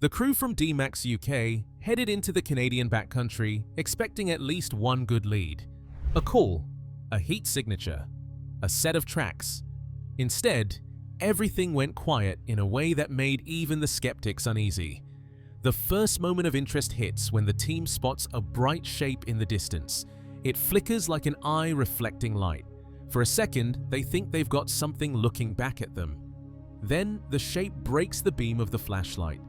The crew from D-Max UK headed into the Canadian backcountry expecting at least one good lead. A call, a heat signature, a set of tracks. Instead, everything went quiet in a way that made even the skeptics uneasy. The first moment of interest hits when the team spots a bright shape in the distance. It flickers like an eye reflecting light. For a second, they think they've got something looking back at them. Then, the shape breaks the beam of the flashlight.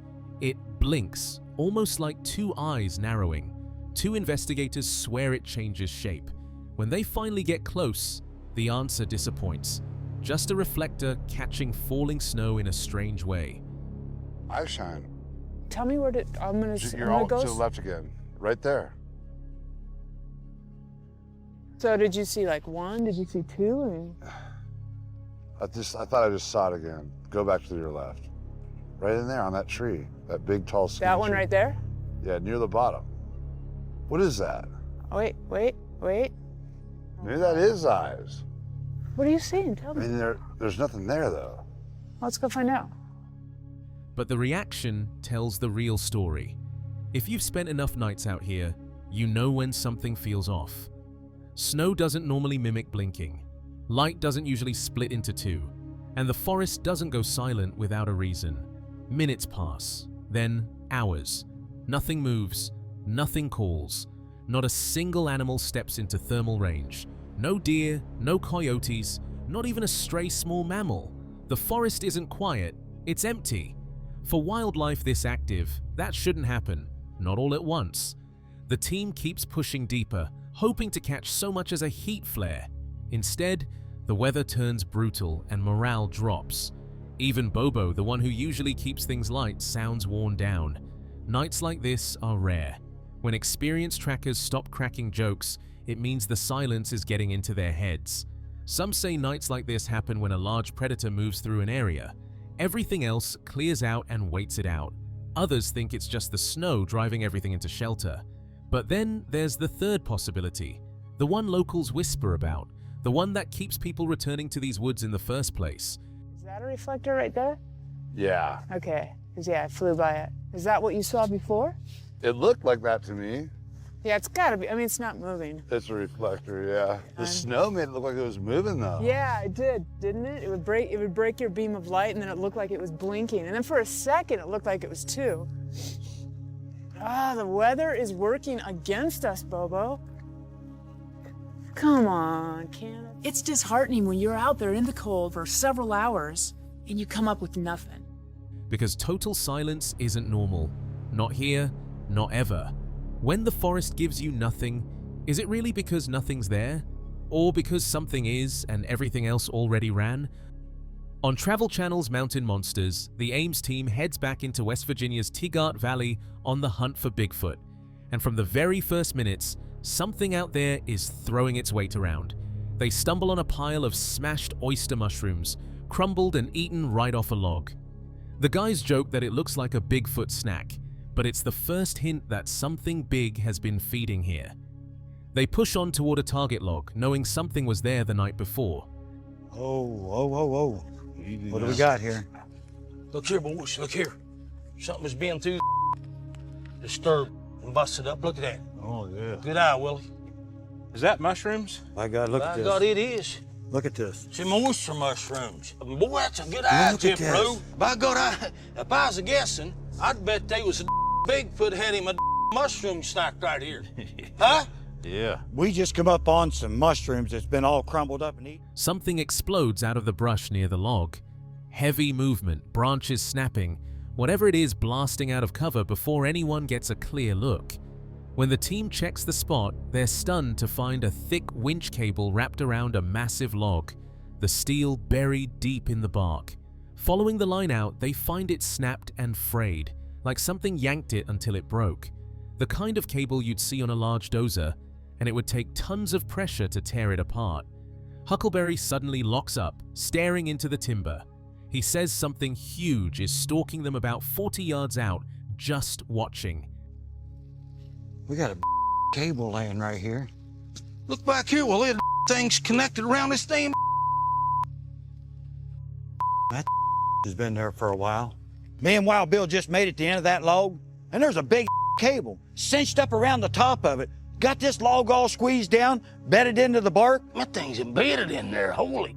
It blinks, almost like two eyes narrowing. Two investigators swear it changes shape. When they finally get close, the answer disappoints. Just a reflector catching falling snow in a strange way. I shine. Tell me where to, You're all to the left again, right there. So did you see like one? Did you see two? I thought I just saw it again. Go back to your left. Right in there on that tree, that big tall skinny That one tree. right there? Yeah, near the bottom. What is that? Oh, wait. Maybe that is eyes. What are you seeing? Tell me. I mean, there's nothing there though. Let's go find out. But the reaction tells the real story. If you've spent enough nights out here, you know when something feels off. Snow doesn't normally mimic blinking. Light doesn't usually split into two. And the forest doesn't go silent without a reason. Minutes pass, then hours. Nothing moves, nothing calls. Not a single animal steps into thermal range. No deer, no coyotes, not even a stray small mammal. The forest isn't quiet, it's empty. For wildlife this active, that shouldn't happen, not all at once. The team keeps pushing deeper, hoping to catch so much as a heat flare. Instead, the weather turns brutal and morale drops. Even Bobo, the one who usually keeps things light, sounds worn down. Nights like this are rare. When experienced trackers stop cracking jokes, it means the silence is getting into their heads. Some say nights like this happen when a large predator moves through an area. Everything else clears out and waits it out. Others think it's just the snow driving everything into shelter. But then there's the third possibility, the one locals whisper about, the one that keeps people returning to these woods in the first place. Is that a reflector right there? Yeah. Okay, because I flew by it. Is that what you saw before? It looked like that to me. Yeah, it's gotta be. I mean, it's not moving. It's a reflector, yeah. The snow made it look like it was moving though. Yeah, it did, didn't it? It would break your beam of light, and then it looked like it was blinking. And then for a second, it looked like it was two. Ah, the weather is working against us, Bobo. Come on, can it? It's disheartening when you're out there in the cold for several hours and you come up with nothing. Because total silence isn't normal. Not here, not ever. When the forest gives you nothing, is it really because nothing's there? Or because something is and everything else already ran? On Travel Channel's Mountain Monsters, the Ames team heads back into West Virginia's Tigart Valley on the hunt for Bigfoot. And from the very first minutes, something out there is throwing its weight around. They stumble on a pile of smashed oyster mushrooms, crumbled and eaten right off a log. The guys joke that it looks like a Bigfoot snack, but it's the first hint that something big has been feeding here. They push on toward a target log, knowing something was there the night before. Oh. What do we got here? Look here, boys, look here. Something's being too disturbed and busted up. Look at that. Oh, yeah. Good eye, Willie. Is that mushrooms? By God, look at By this. God, it is. Look at this. Some oyster mushrooms. Boy, that's a good eye, Look at Tip Bro. this. By God, if I was guessing, I'd bet they was a Bigfoot had him a mushroom snack right here. Huh? Yeah. We just come up on some mushrooms that's been all crumbled up and eaten. Something explodes out of the brush near the log. Heavy movement, branches snapping, whatever it is blasting out of cover before anyone gets a clear look. When the team checks the spot, they're stunned to find a thick winch cable wrapped around a massive log, the steel buried deep in the bark. Following the line out, they find it snapped and frayed, like something yanked it until it broke. The kind of cable you'd see on a large dozer, and it would take tons of pressure to tear it apart. Huckleberry suddenly locks up, staring into the timber. He says something huge is stalking them about 40 yards out, just watching. We got a cable laying right here. Look back here, Willie. The thing's connected around this thing. That has been there for a while. Me and Wild Bill just made it to the end of that log, and there's a big cable cinched up around the top of it. Got this log all squeezed down, bedded into the bark. That thing's embedded in there, holy.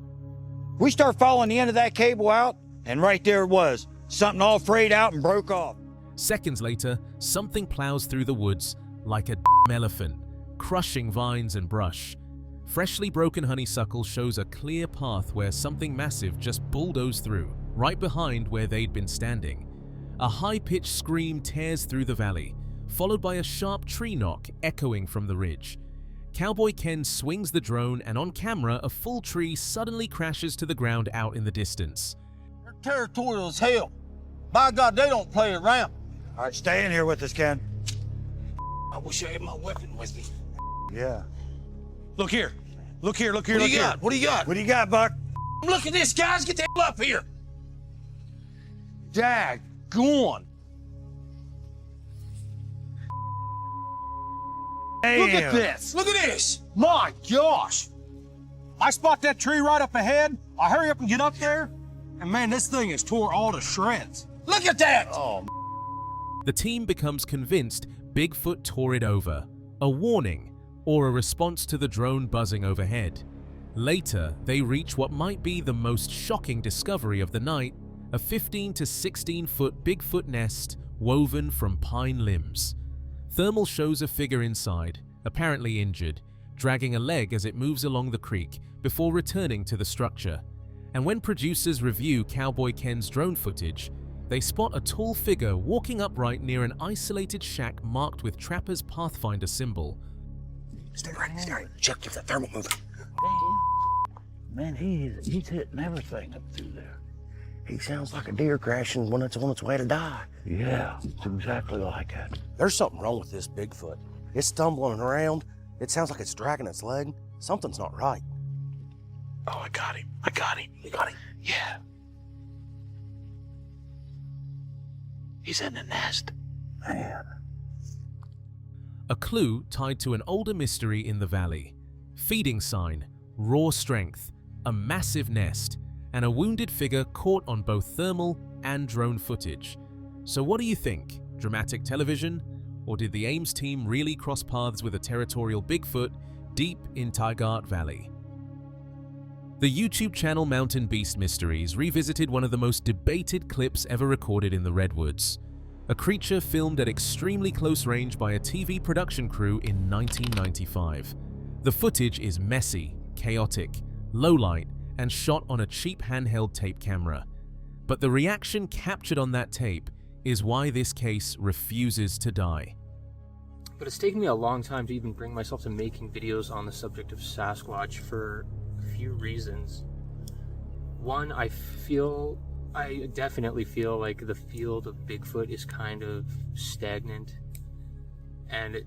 We start following the end of that cable out, and right there it was. Something all frayed out and broke off. Seconds later, something plows through the woods like a elephant, crushing vines and brush. Freshly broken honeysuckle shows a clear path where something massive just bulldozed through, right behind where they'd been standing. A high-pitched scream tears through the valley, followed by a sharp tree knock echoing from the ridge. Cowboy Ken swings the drone, and on camera, a full tree suddenly crashes to the ground out in the distance. They're territorial as hell. By God, they don't play around. All right, stay in here with us, Ken. I wish I had my weapon with me. Yeah. Look here. Look here, look here, look here. What do you got? What do you got, Buck? Look at this, guys. Get the hell up here. Daggone. Look at this. Look at this. My gosh. I spot that tree right up ahead. I hurry up and get up there. And man, this thing is tore all to shreds. Look at that. Oh, The team becomes convinced Bigfoot tore it over, a warning or a response to the drone buzzing overhead. Later, they reach what might be the most shocking discovery of the night, a 15 to 16 foot Bigfoot nest woven from pine limbs. Thermal shows a figure inside, apparently injured, dragging a leg as it moves along the creek before returning to the structure. And when producers review Cowboy Ken's drone footage, they spot a tall figure walking upright near an isolated shack marked with Trapper's Pathfinder symbol. Stay ready, stay ready. Check if that thermal moving. Man, he's hitting everything up through there. He sounds like a deer crashing when it's on its way to die. Yeah, it's exactly like that. There's something wrong with this Bigfoot. It's stumbling around. It sounds like it's dragging its leg. Something's not right. Oh, I got him. I got him. You got him? Yeah. He's in the nest. Man. A clue tied to an older mystery in the valley. Feeding sign, raw strength, a massive nest, and a wounded figure caught on both thermal and drone footage. So what do you think? Dramatic television? Or did the Ames team really cross paths with a territorial Bigfoot deep in Tigart Valley? The YouTube channel Mountain Beast Mysteries revisited one of the most debated clips ever recorded in the Redwoods. A creature filmed at extremely close range by a TV production crew in 1995. The footage is messy, chaotic, low light, and shot on a cheap handheld tape camera. But the reaction captured on that tape is why this case refuses to die. But it's taken me a long time to even bring myself to making videos on the subject of Sasquatch for a few reasons. One, I definitely feel like the field of Bigfoot is kind of stagnant, and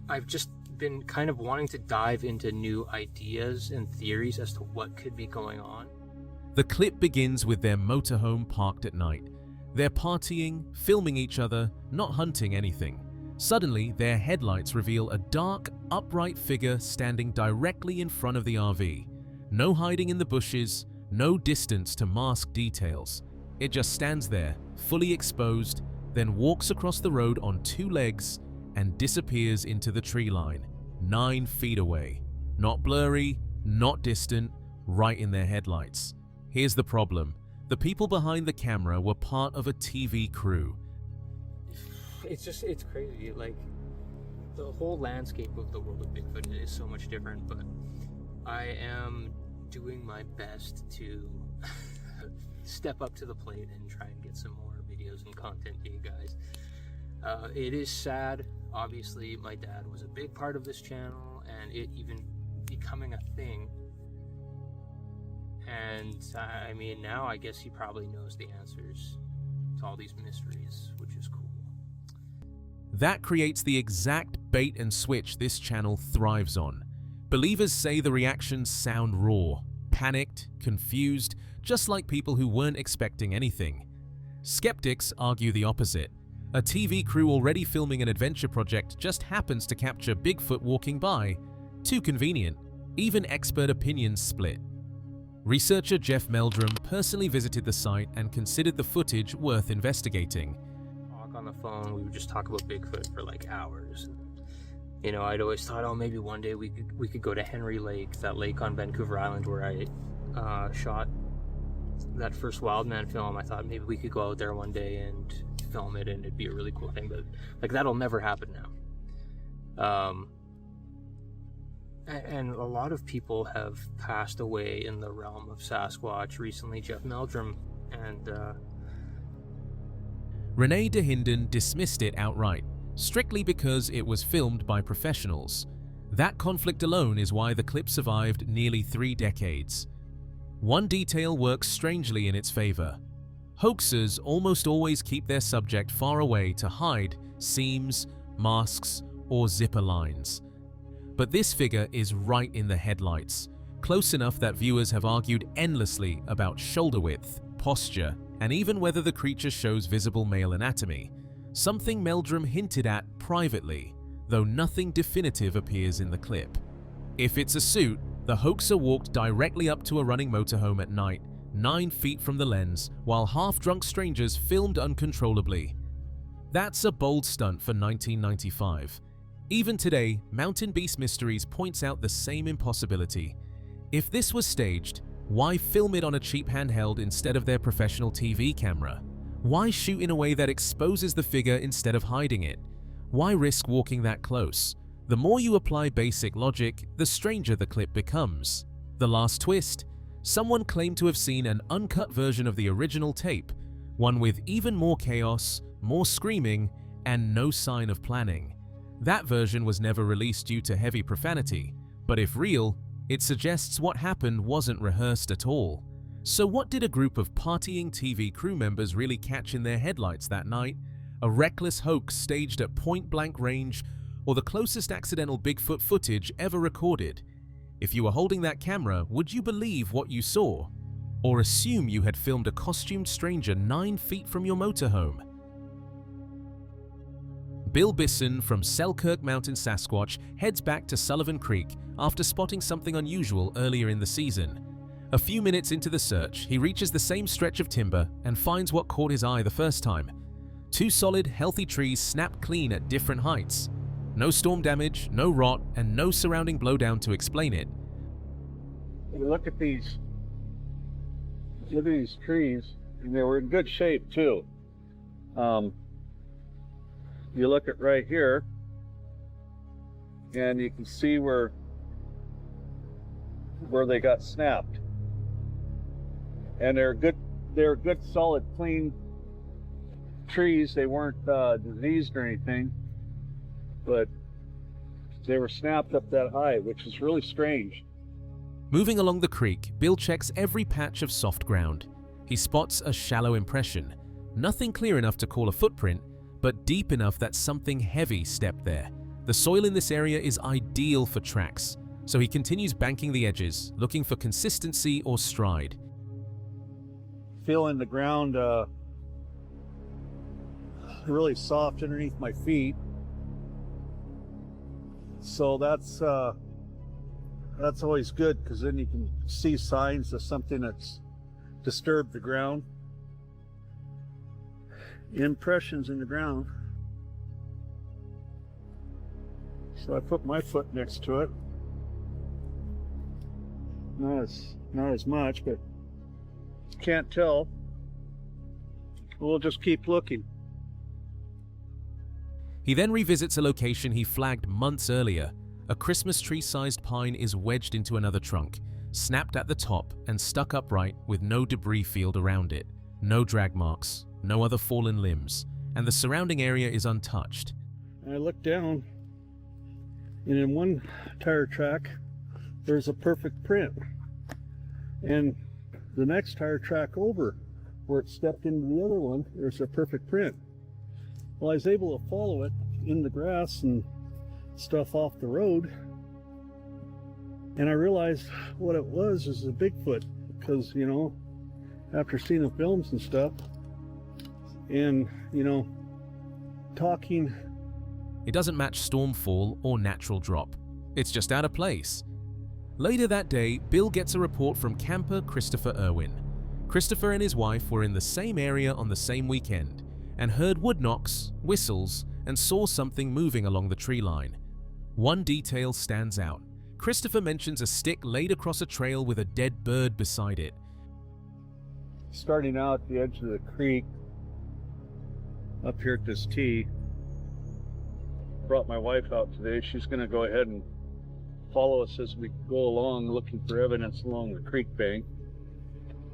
I've just been kind of wanting to dive into new ideas and theories as to what could be going on. The clip begins with their motorhome parked at night. They're partying, filming each other, not hunting anything. Suddenly, their headlights reveal a dark, upright figure standing directly in front of the RV. No hiding in the bushes, no distance to mask details. It just stands there, fully exposed, then walks across the road on two legs and disappears into the tree line, 9 feet away. Not blurry, not distant, right in their headlights. Here's the problem. The people behind the camera were part of a TV crew. It's crazy. Like, the whole landscape of the world of Bigfoot is so much different, but I am doing my best to step up to the plate and try and get some more videos and content to you guys. It is sad. Obviously, my dad was a big part of this channel, and it even becoming a thing. And I mean, now I guess he probably knows the answers to all these mysteries, which is cool. That creates the exact bait and switch this channel thrives on. Believers say the reactions sound raw, panicked, confused, just like people who weren't expecting anything. Skeptics argue the opposite. A TV crew already filming an adventure project just happens to capture Bigfoot walking by. Too convenient. Even expert opinions split. Researcher Jeff Meldrum personally visited the site and considered the footage worth investigating. Talk on the phone, we would just talk about Bigfoot for like hours. You know, I'd always thought, oh, maybe one day we could go to Henry Lake, that lake on Vancouver Island where I shot that first Wildman film. I thought maybe we could go out there one day and film it, and it'd be a really cool thing. But like that'll never happen now. And a lot of people have passed away in the realm of Sasquatch recently. Jeff Meldrum and Renee DeHinden dismissed it outright, strictly because it was filmed by professionals. That conflict alone is why the clip survived nearly 3 decades. One detail works strangely in its favor. Hoaxers almost always keep their subject far away to hide seams, masks, or zipper lines. But this figure is right in the headlights, close enough that viewers have argued endlessly about shoulder width, posture, and even whether the creature shows visible male anatomy, something Meldrum hinted at privately, though nothing definitive appears in the clip. If it's a suit, the hoaxer walked directly up to a running motorhome at night, 9 feet from the lens, while half-drunk strangers filmed uncontrollably. That's a bold stunt for 1995. Even today, Mountain Beast Mysteries points out the same impossibility. If this was staged, why film it on a cheap handheld instead of their professional TV camera? Why shoot in a way that exposes the figure instead of hiding it? Why risk walking that close? The more you apply basic logic, the stranger the clip becomes. The last twist? Someone claimed to have seen an uncut version of the original tape, one with even more chaos, more screaming, and no sign of planning. That version was never released due to heavy profanity, but if real, it suggests what happened wasn't rehearsed at all. So what did a group of partying TV crew members really catch in their headlights that night? A reckless hoax staged at point-blank range, or the closest accidental Bigfoot footage ever recorded? If you were holding that camera, would you believe what you saw? Or assume you had filmed a costumed stranger 9 feet from your motorhome? Bill Bisson from Selkirk Mountain Sasquatch heads back to Sullivan Creek after spotting something unusual earlier in the season. A few minutes into the search, he reaches the same stretch of timber and finds what caught his eye the first time. 2 solid, healthy trees snapped clean at different heights. No storm damage, no rot, and no surrounding blowdown to explain it. You look at these trees, and they were in good shape too. You look at right here, and you can see where they got snapped. And they're good solid, clean trees. They weren't diseased or anything, but they were snapped up that high, which is really strange. Moving along the creek, Bill checks every patch of soft ground. He spots a shallow impression, nothing clear enough to call a footprint, but deep enough that something heavy stepped there. The soil in this area is ideal for tracks, so he continues banking the edges, looking for consistency or stride. Feeling the ground really soft underneath my feet, so that's always good, because then you can see signs of something that's disturbed the ground. Impressions in the ground. So I put my foot next to it. Not as much, but can't tell. We'll just keep looking. He then revisits a location he flagged months earlier. A Christmas tree-sized pine is wedged into another trunk, snapped at the top and stuck upright with no debris field around it, no drag marks, no other fallen limbs, and the surrounding area is untouched. I look down, and in one tire track, there's a perfect print. And the next tire track over, where it stepped into the other one, there's a perfect print. Well, I was able to follow it in the grass and stuff off the road, and I realized what it was is a Bigfoot, because, you know, after seeing the films and stuff, and, you know, talking. It doesn't match stormfall or natural drop. It's just out of place. Later that day, Bill gets a report from camper Christopher Irwin. Christopher and his wife were in the same area on the same weekend and heard wood knocks, whistles, and saw something moving along the tree line. One detail stands out. Christopher mentions a stick laid across a trail with a dead bird beside it. Starting out at the edge of the creek, up here at this tee, brought my wife out today. She's going to go ahead and follow us as we go along looking for evidence along the creek bank.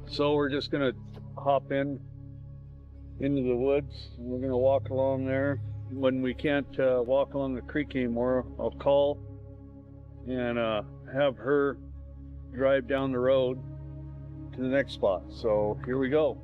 So we're just going to hop into the woods. We're going to walk along there. When we can't walk along the creek anymore, I'll call and have her drive down the road to the next spot. So here we go.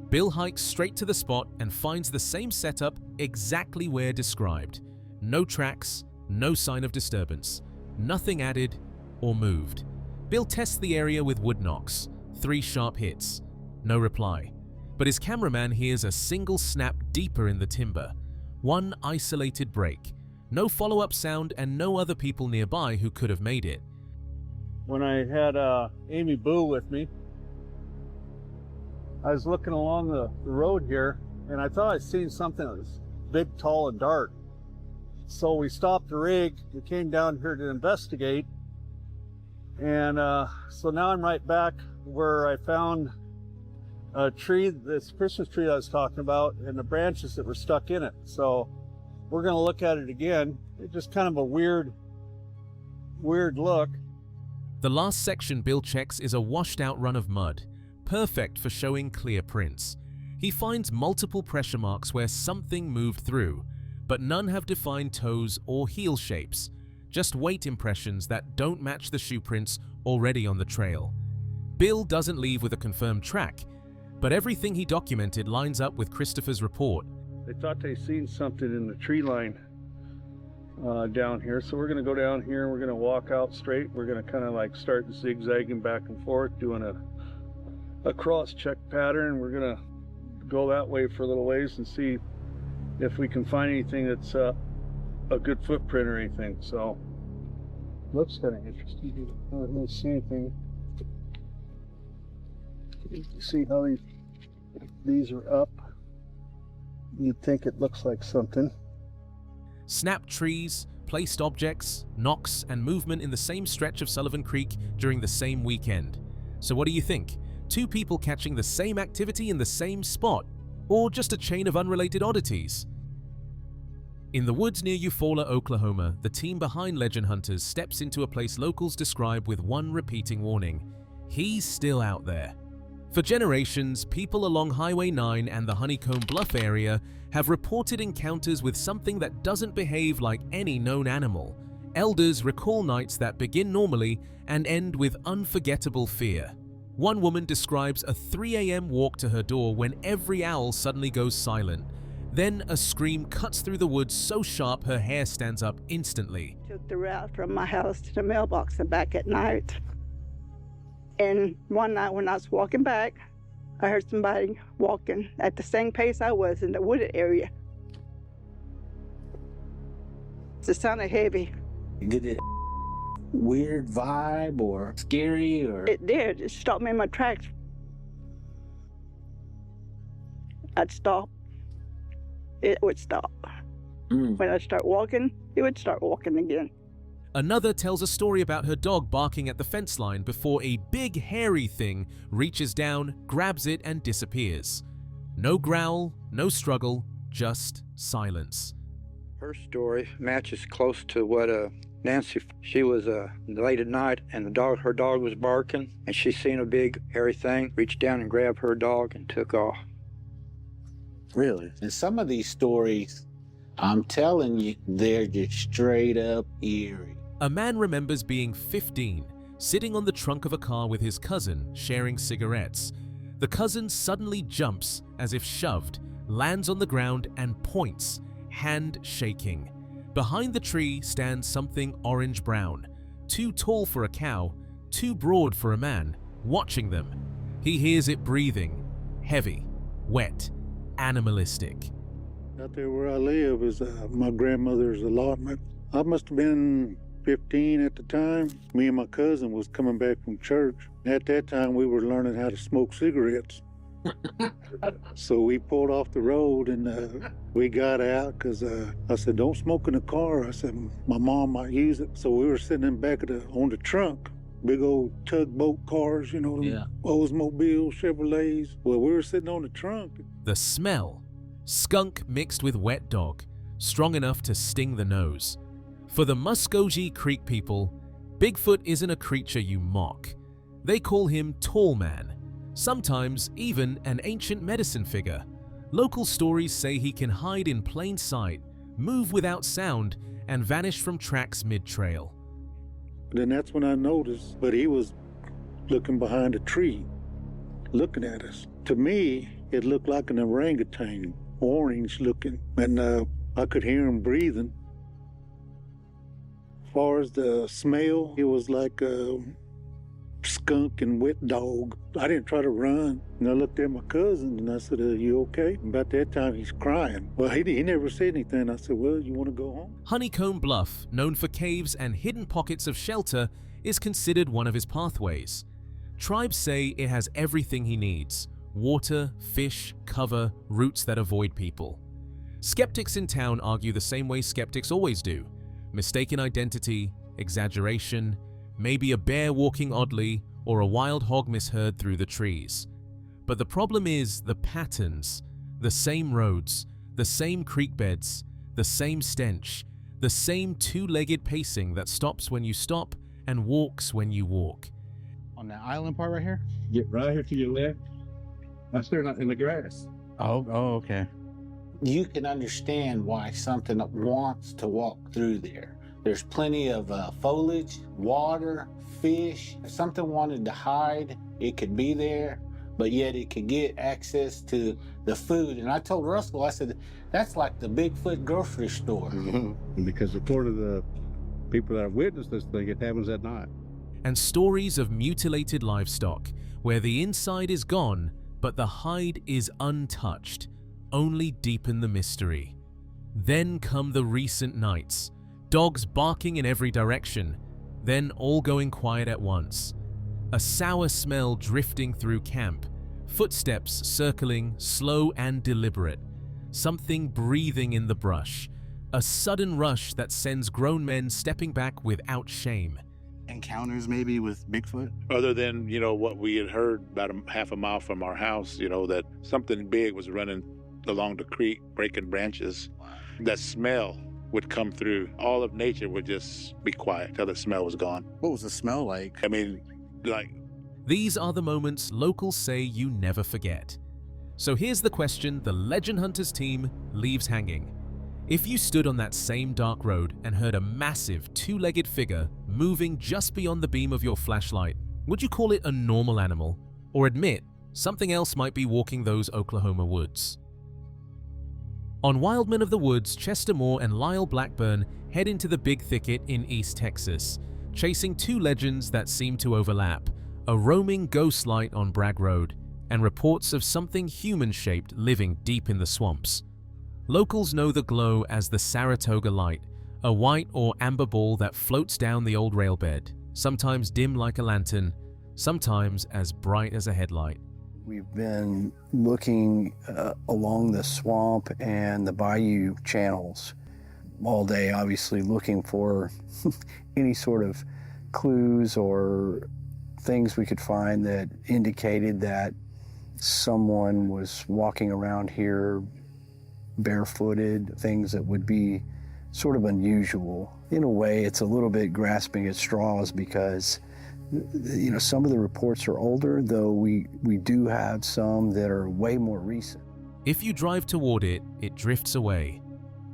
Bill hikes straight to the spot and finds the same setup exactly where described. No tracks, no sign of disturbance, nothing added or moved. Bill tests the area with wood knocks, 3 sharp hits, no reply. But his cameraman hears a single snap deeper in the timber, one isolated break, no follow-up sound and no other people nearby who could have made it. When I had Amy Boo with me, I was looking along the road here and I thought I'd seen something that was big, tall, and dark. So we stopped the rig, we came down here to investigate, and so now I'm right back where I found a tree, this Christmas tree I was talking about, and the branches that were stuck in it. So we're going to look at it again. It's just kind of a weird look. The last section Bill checks is a washed out run of mud, perfect for showing clear prints. He finds multiple pressure marks where something moved through, but none have defined toes or heel shapes, just weight impressions that don't match the shoe prints already on the trail. Bill doesn't leave with a confirmed track, but everything he documented lines up with Christopher's report. They thought they seen something in the tree line down here, so we're going to go down here, we're going to walk out straight, we're going to kind of like start zigzagging back and forth, doing a cross-check pattern. We're going to go that way for a little ways and see if we can find anything that's a good footprint or anything. So looks kind of interesting. I don't really see anything. You see how these are up? You'd think it looks like something. Snapped trees, placed objects, knocks, and movement in the same stretch of Sullivan Creek during the same weekend. So what do you think? 2 people catching the same activity in the same spot? Or just a chain of unrelated oddities? In the woods near Eufaula, Oklahoma, the team behind Legend Hunters steps into a place locals describe with one repeating warning: he's still out there. For generations, people along Highway 9 and the Honeycomb Bluff area have reported encounters with something that doesn't behave like any known animal. Elders recall nights that begin normally and end with unforgettable fear. One woman describes a 3 a.m. walk to her door when every owl suddenly goes silent. Then a scream cuts through the woods so sharp her hair stands up instantly. Took the route from my house to the mailbox and back at night. And one night when I was walking back, I heard somebody walking at the same pace I was in the wooded area. It sounded heavy. Did it weird vibe or scary or? It did. It stopped me in my tracks. I'd stop. It would stop. When I start walking, it would start walking again. Another tells a story about her dog barking at the fence line before a big hairy thing reaches down, grabs it, and disappears. No growl, no struggle, just silence. Her story matches close to what Nancy, she was late at night and her dog was barking and she seen a big hairy thing, reached down and grabbed her dog and took off. Really? And some of these stories, I'm telling you, they're just straight up eerie. A man remembers being 15, sitting on the trunk of a car with his cousin, sharing cigarettes. The cousin suddenly jumps as if shoved, lands on the ground and points, hand shaking. Behind the tree stands something orange-brown, too tall for a cow, too broad for a man, watching them. He hears it breathing, heavy, wet, animalistic. Out there where I live is my grandmother's allotment. I must have been 15 at the time. Me and my cousin was coming back from church. At that time, we were learning how to smoke cigarettes. So we pulled off the road and we got out because I said, don't smoke in the car. I said, my mom might use it. So we were sitting in back of on the trunk, big old tugboat cars, you know, Oldsmobiles, Chevrolets. Well, we were sitting on the trunk. The smell, skunk mixed with wet dog, strong enough to sting the nose. For the Muscogee Creek people, Bigfoot isn't a creature you mock. They call him Tall Man, sometimes even an ancient medicine figure. Local stories say he can hide in plain sight, move without sound, and vanish from tracks mid-trail. Then that's when I noticed, but he was looking behind a tree, looking at us. To me, it looked like an orangutan, orange looking, and I could hear him breathing. As far as the smell, it was like a skunk and wet dog. I didn't try to run. And I looked at my cousin and I said, are you okay? About that time, he's crying. Well, he never said anything. I said, well, you want to go home? Honeycomb Bluff, known for caves and hidden pockets of shelter, is considered one of his pathways. Tribes say it has everything he needs: water, fish, cover, routes that avoid people. Skeptics in town argue the same way skeptics always do: mistaken identity, exaggeration, maybe a bear walking oddly, or a wild hog misheard through the trees. But the problem is the patterns: the same roads, the same creek beds, the same stench, the same two-legged pacing that stops when you stop and walks when you walk. On that island part right here? Get right here to your left. That's there, not in the grass. Oh, okay. You can understand why something wants to walk through there. There's plenty of foliage, water, fish. If something wanted to hide, it could be there, but yet it could get access to the food. And I told Russell, I said, that's like the Bigfoot grocery store. Because according to the people that have witnessed this thing, it happens at night. And stories of mutilated livestock, where the inside is gone, but the hide is untouched, only deepen the mystery. Then come the recent nights, dogs barking in every direction, then all going quiet at once. A sour smell drifting through camp, footsteps circling, slow and deliberate, something breathing in the brush, a sudden rush that sends grown men stepping back without shame. Encounters maybe with Bigfoot? Other than, what we had heard about half a mile from our house, that something big was running along the creek, breaking branches. That smell would come through. All of nature would just be quiet till the smell was gone. What was the smell like? I mean, like... These are the moments locals say you never forget. So here's the question the Legend Hunters team leaves hanging. If you stood on that same dark road and heard a massive two-legged figure moving just beyond the beam of your flashlight, would you call it a normal animal, or admit something else might be walking those Oklahoma woods? On Wildmen of the Woods, Chester Moore and Lyle Blackburn head into the Big Thicket in East Texas, chasing two legends that seem to overlap: a roaming ghost light on Bragg Road and reports of something human-shaped living deep in the swamps. Locals know the glow as the Saratoga Light, a white or amber ball that floats down the old railbed, sometimes dim like a lantern, sometimes as bright as a headlight. We've been looking along the swamp and the bayou channels all day, obviously looking for any sort of clues or things we could find that indicated that someone was walking around here barefooted, things that would be sort of unusual. In a way, it's a little bit grasping at straws because some of the reports are older, though we do have some that are way more recent. If you drive toward it, it drifts away.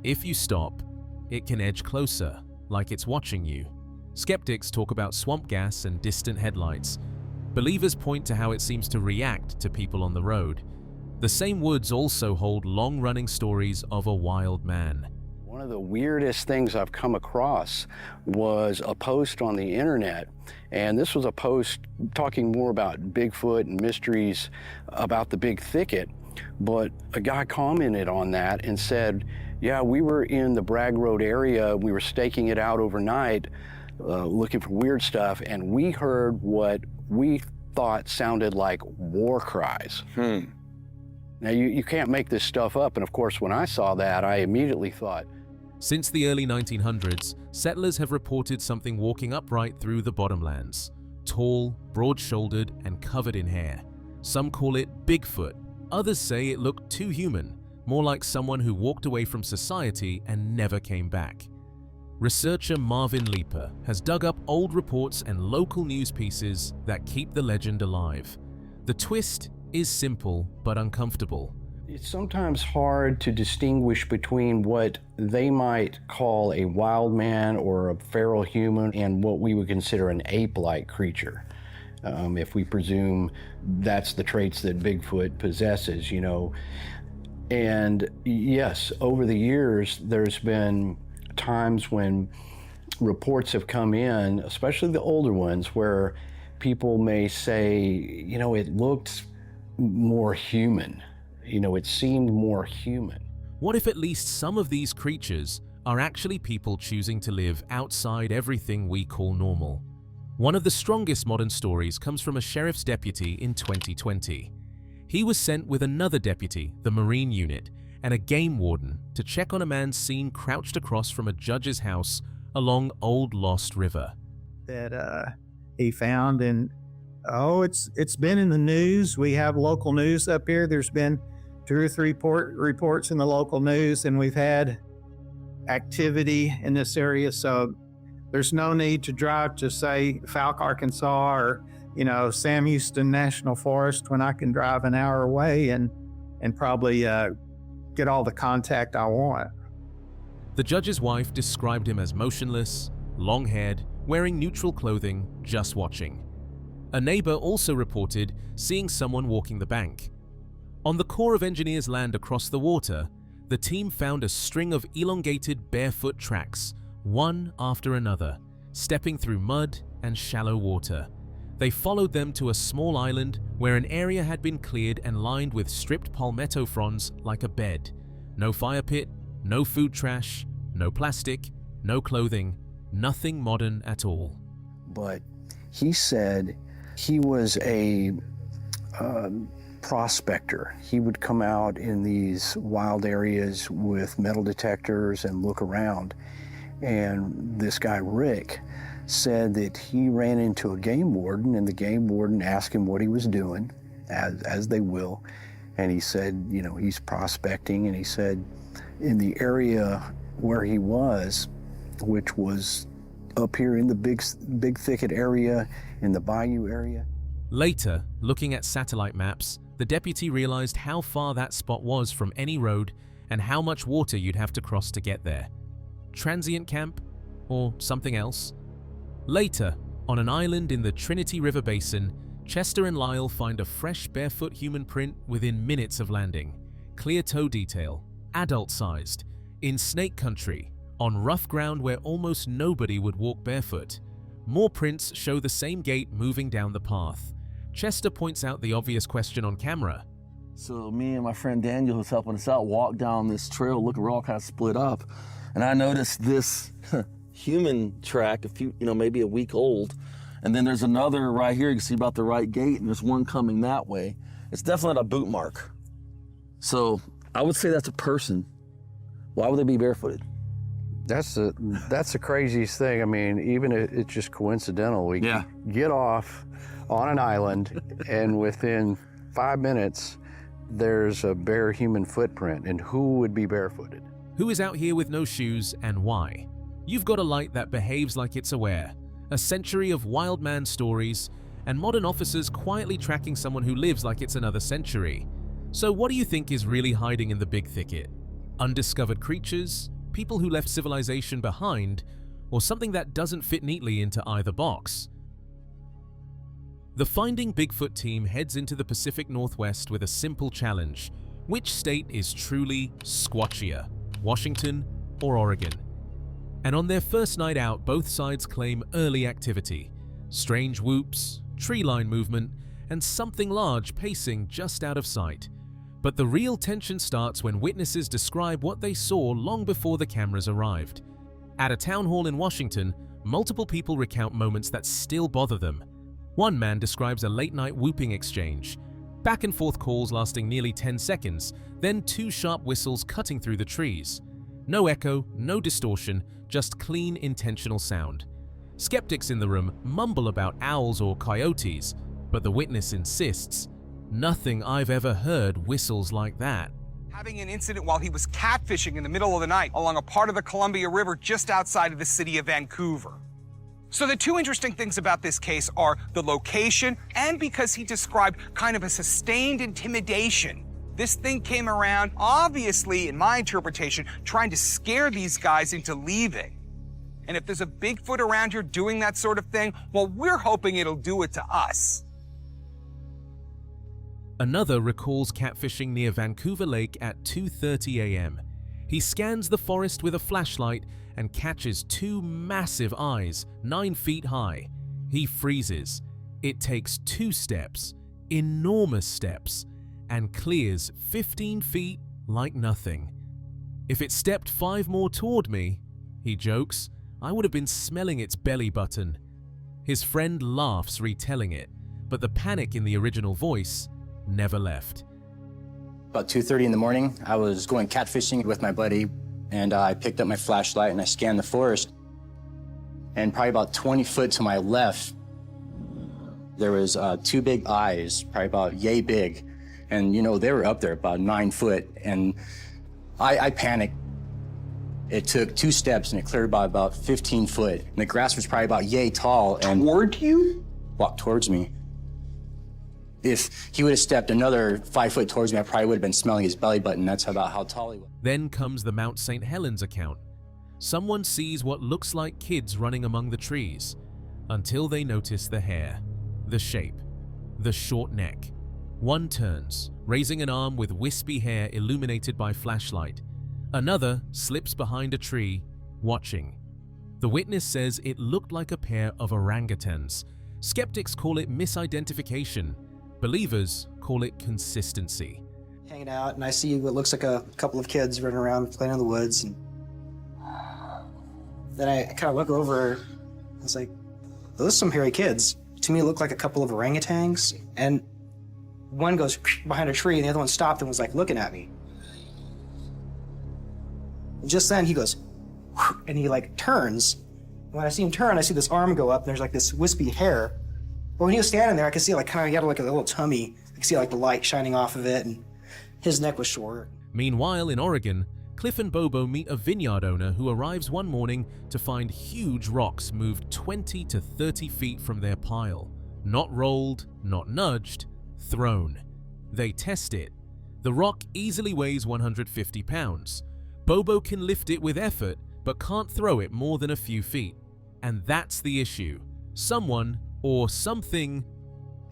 If you stop, it can edge closer, like it's watching you. Skeptics talk about swamp gas and distant headlights. Believers point to how it seems to react to people on the road. The same woods also hold long-running stories of a wild man. One of the weirdest things I've come across was a post on the internet, and this was a post talking more about Bigfoot and mysteries about the Big Thicket, but a guy commented on that and said, Yeah, we were in the Bragg Road area. We were staking it out overnight, looking for weird stuff, and we heard what we thought sounded like war cries. Now, you can't make this stuff up, and of course, when I saw that, I immediately thought. Since the early 1900s, settlers have reported something walking upright through the bottomlands. Tall, broad-shouldered, and covered in hair. Some call it Bigfoot. Others say it looked too human, more like someone who walked away from society and never came back. Researcher Marvin Leeper has dug up old reports and local news pieces that keep the legend alive. The twist is simple but uncomfortable. It's sometimes hard to distinguish between what they might call a wild man or a feral human and what we would consider an ape-like creature. If we presume that's the traits that Bigfoot possesses, you know. And yes, over the years, there's been times when reports have come in, especially the older ones, where people may say, you know, it looked more human. You know, it seemed more human. What if at least some of these creatures are actually people choosing to live outside everything we call normal? One of the strongest modern stories comes from a sheriff's deputy in 2020. He was sent with another deputy, the Marine Unit, and a game warden to check on a man seen crouched across from a judge's house along Old Lost River. That he found, and it's been in the news. We have local news up here. There's been 2 or 3 reports in the local news, and we've had activity in this area. So there's no need to drive to, say, Falk, Arkansas, or Sam Houston National Forest when I can drive an hour away and probably get all the contact I want. The judge's wife described him as motionless, long-haired, wearing neutral clothing, just watching. A neighbor also reported seeing someone walking the bank. On the Corps of Engineers land across the water, the team found a string of elongated barefoot tracks, one after another, stepping through mud and shallow water. They followed them to a small island where an area had been cleared and lined with stripped palmetto fronds like a bed. No fire pit, no food trash, no plastic, no clothing, nothing modern at all. But he said he was a prospector. He would come out in these wild areas with metal detectors and look around. And this guy, Rick, said that he ran into a game warden, and the game warden asked him what he was doing, as they will. And he said, he's prospecting. And he said in the area where he was, which was up here in the big Thicket area, in the bayou area. Later, looking at satellite maps, the deputy realized how far that spot was from any road and how much water you'd have to cross to get there. Transient camp? Or something else? Later, on an island in the Trinity River Basin, Chester and Lyle find a fresh barefoot human print within minutes of landing. Clear toe detail, adult-sized, in snake country, on rough ground where almost nobody would walk barefoot. More prints show the same gait moving down the path. Chester points out the obvious question on camera. So me and my friend Daniel, who's helping us out, walked down this trail looking, we're all kind of split up. And I noticed this human track, maybe a week old. And then there's another right here, you can see about the right gate, and there's one coming that way. It's definitely a boot mark. So I would say that's a person. Why would they be barefooted? That's the craziest thing. I mean, even if it's just coincidental, we get off on an island and within 5 minutes, there's a bare human footprint. And who would be barefooted? Who is out here with no shoes and why? You've got a light that behaves like it's aware, a century of wild man stories, and modern officers quietly tracking someone who lives like it's another century. So what do you think is really hiding in the Big Thicket? Undiscovered creatures? People who left civilization behind? Or something that doesn't fit neatly into either box? The Finding Bigfoot team heads into the Pacific Northwest with a simple challenge. Which state is truly squatchier? Washington or Oregon? And on their first night out, both sides claim early activity. Strange whoops, tree line movement, and something large pacing just out of sight. But the real tension starts when witnesses describe what they saw long before the cameras arrived. At a town hall in Washington, multiple people recount moments that still bother them. One man describes a late-night whooping exchange, back-and-forth calls lasting nearly 10 seconds, then 2 sharp whistles cutting through the trees. No echo, no distortion, just clean, intentional sound. Skeptics in the room mumble about owls or coyotes, but the witness insists, "Nothing I've ever heard whistles like that." Having an incident while he was catfishing in the middle of the night along a part of the Columbia River just outside of the city of Vancouver. So the 2 interesting things about this case are the location and because he described kind of a sustained intimidation. This thing came around, obviously, in my interpretation, trying to scare these guys into leaving. And if there's a Bigfoot around here doing that sort of thing, well, we're hoping it'll do it to us. Another recalls catfishing near Vancouver Lake at 2:30 a.m. He scans the forest with a flashlight and catches 2 massive eyes, 9 feet high. He freezes. It takes 2 steps, enormous steps, and clears 15 feet like nothing. "If it stepped 5 more toward me," he jokes, "I would have been smelling its belly button." His friend laughs retelling it, but the panic in the original voice never left. About 2:30 in the morning, I was going catfishing with my buddy, and I picked up my flashlight and I scanned the forest. And probably about 20 foot to my left, there was 2 big eyes, probably about yay big. And you know, they were up there about 9 foot. And I panicked. It took 2 steps and it cleared by about 15 foot. And the grass was probably about yay tall. And toward you? Walked towards me. If he would have stepped another 5 foot towards me, I probably would have been smelling his belly button. That's about how tall he was. Then comes the Mount St. Helens account. Someone sees what looks like kids running among the trees, until they notice the hair, the shape, the short neck. One turns, raising an arm with wispy hair illuminated by flashlight. Another slips behind a tree, watching. The witness says it looked like a pair of orangutans. Skeptics call it misidentification. Believers call it consistency. Hanging out, and I see what looks like a couple of kids running around playing in the woods. And then I kind of look over. I was like, those are some hairy kids. To me, it looked like a couple of orangutans. And one goes behind a tree, and the other one stopped and was like looking at me. And just then, he goes, and he like turns. When I see him turn, I see this arm go up, and there's like this wispy hair. But when he was standing there, I could see like kind of, he had like a little tummy. I could see like the light shining off of it, and his neck was short. Meanwhile, in Oregon, Cliff and Bobo meet a vineyard owner who arrives one morning to find huge rocks moved 20 to 30 feet from their pile. Not rolled, not nudged, thrown. They test it. The rock easily weighs 150 pounds. Bobo can lift it with effort, but can't throw it more than a few feet. And that's the issue. Someone or something.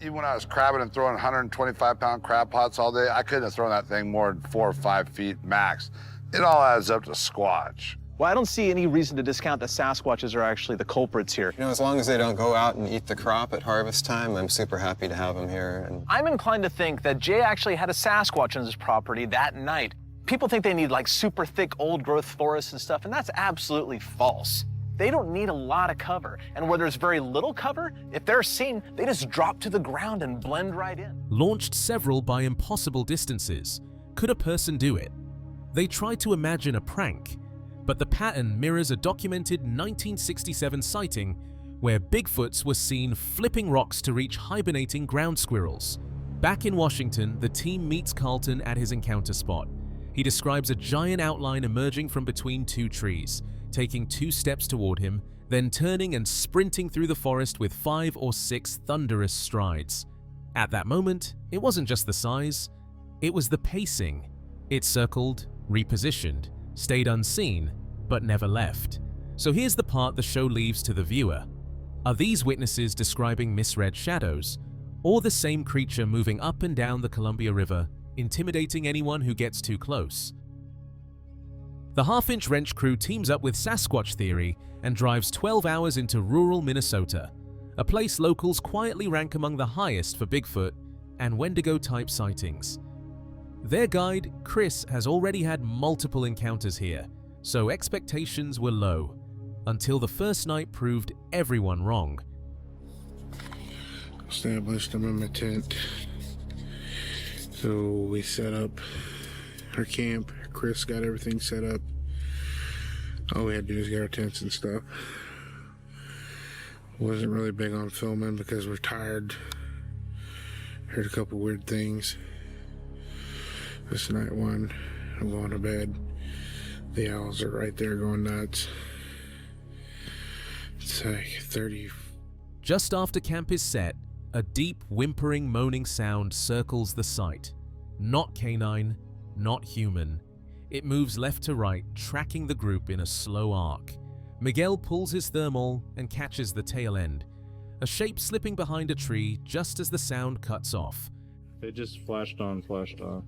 Even when I was crabbing and throwing 125-pound crab pots all day, I couldn't have thrown that thing more than 4 or 5 feet max. It all adds up to squatch. Well, I don't see any reason to discount that Sasquatches are actually the culprits here. You know, as long as they don't go out and eat the crop at harvest time, I'm super happy to have them here. I'm inclined to think that Jay actually had a Sasquatch on his property that night. People think they need like super thick old growth forests and stuff, and that's absolutely false. They don't need a lot of cover, and where there's very little cover, if they're seen, they just drop to the ground and blend right in. Launched several by impossible distances. Could a person do it? They try to imagine a prank, but the pattern mirrors a documented 1967 sighting where Bigfoots were seen flipping rocks to reach hibernating ground squirrels. Back in Washington, the team meets Carlton at his encounter spot. He describes a giant outline emerging from between 2 trees, taking 2 steps toward him, then turning and sprinting through the forest with 5 or 6 thunderous strides. At that moment, it wasn't just the size, it was the pacing. It circled, repositioned, stayed unseen, but never left. So here's the part the show leaves to the viewer. Are these witnesses describing misread shadows, or the same creature moving up and down the Columbia River, intimidating anyone who gets too close? The Half-Inch Wrench crew teams up with Sasquatch Theory and drives 12 hours into rural Minnesota, a place locals quietly rank among the highest for Bigfoot and Wendigo-type sightings. Their guide, Chris, has already had multiple encounters here, so expectations were low, until the first night proved everyone wrong. Established them in my tent. So we set up our camp. Chris got everything set up. All we had to do is get our tents and stuff. Wasn't really big on filming because we're tired. Heard a couple weird things. This night one, I'm going to bed. The owls are right there going nuts. It's like 30. Just after camp is set, a deep whimpering moaning sound circles the site. Not canine, not human. It moves left to right, tracking the group in a slow arc. Miguel pulls his thermal and catches the tail end, a shape slipping behind a tree just as the sound cuts off. It just flashed on, flashed off.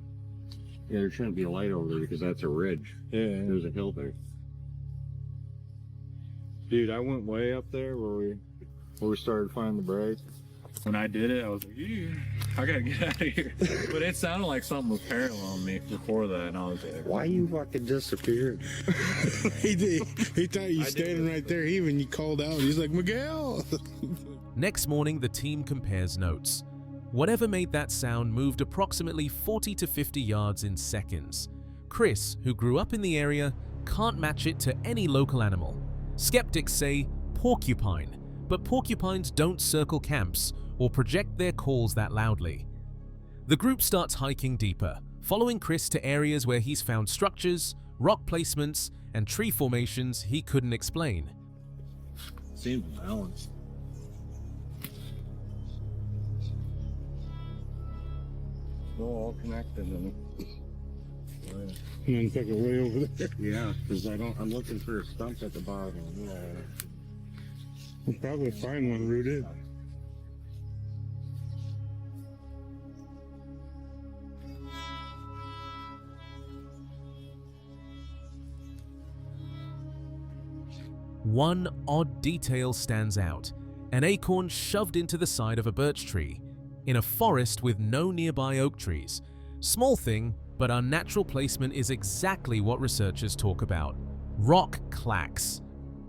Yeah, there shouldn't be a light over there because that's a ridge. Yeah. There's a hill there. Dude, I went way up there where we started finding the break. When I did it, I was like, ew, I gotta get out of here. But it sounded like something was paralleling me before that, and I was like, why you fucking disappeared? He did. He thought you standing right there. He even called out. He's like, Miguel. Next morning, the team compares notes. Whatever made that sound moved approximately 40 to 50 yards in seconds. Chris, who grew up in the area, can't match it to any local animal. Skeptics say porcupine, but porcupines don't circle camps or project their calls that loudly. The group starts hiking deeper, following Chris to areas where he's found structures, rock placements, and tree formations he couldn't explain. Seems balanced. All connected and then take it way over there. Yeah, because I'm looking for a stump at the bottom. Yeah. We'll probably find one rooted. One odd detail stands out, an acorn shoved into the side of a birch tree, in a forest with no nearby oak trees. Small thing, but unnatural placement is exactly what researchers talk about. Rock clacks.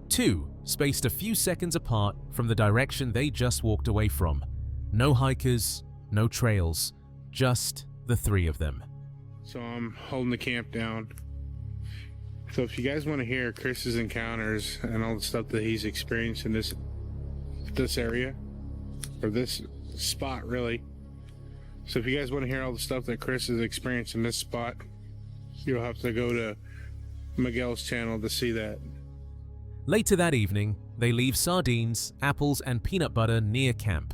2, spaced a few seconds apart from the direction they just walked away from. No hikers, no trails, just the 3 of them. So I'm holding the camp down. So if you guys want to hear Chris's encounters and all the stuff that he's experienced in this area, or this spot really. So if you guys want to hear all the stuff that Chris has experienced in this spot, you'll have to go to Miguel's channel to see that. Later that evening, they leave sardines, apples, and peanut butter near camp.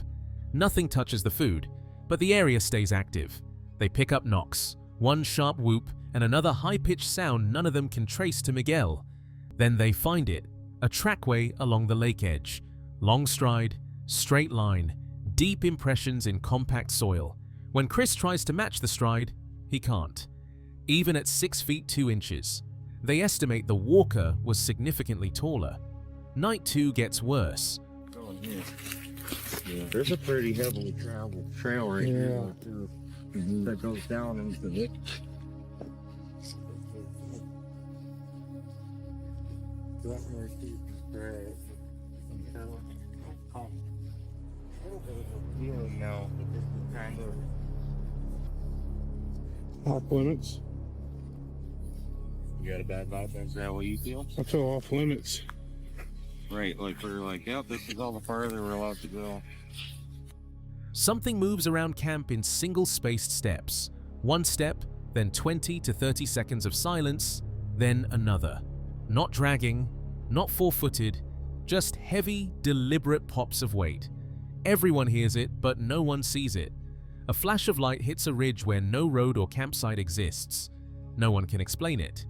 Nothing touches the food, but the area stays active. They pick up knocks, one sharp whoop, and another high-pitched sound none of them can trace to Miguel. Then they find it, a trackway along the lake edge. Long stride, straight line, deep impressions in compact soil. When Chris tries to match the stride, he can't. Even at 6 feet 2 inches. They estimate the walker was significantly taller. Night 2 gets worse. Oh, yeah. Yeah, there's a pretty heavily traveled trail right here too, that goes down into the No, kind of off limits. You got a bad vibe? Is that what you feel? I feel off limits. Right, like we're like, yep, this is all the farther we're allowed to go. Something moves around camp in single-spaced steps. One step, then 20 to 30 seconds of silence, then another. Not dragging, not four-footed, just heavy, deliberate pops of weight. Everyone hears it, but no one sees it. A flash of light hits a ridge where no road or campsite exists. No one can explain it.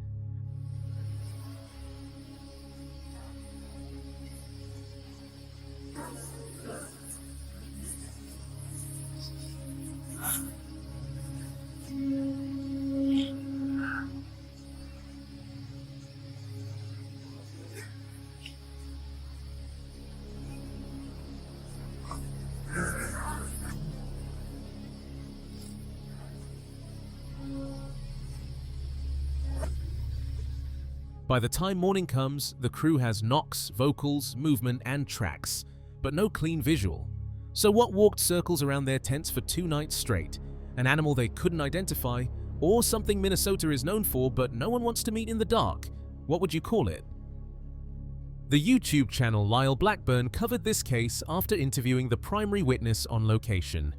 By the time morning comes, the crew has knocks, vocals, movement, and tracks, but no clean visual. So what walked circles around their tents for 2 nights straight? An animal they couldn't identify, or something Minnesota is known for but no one wants to meet in the dark? What would you call it? The YouTube channel Lyle Blackburn covered this case after interviewing the primary witness on location.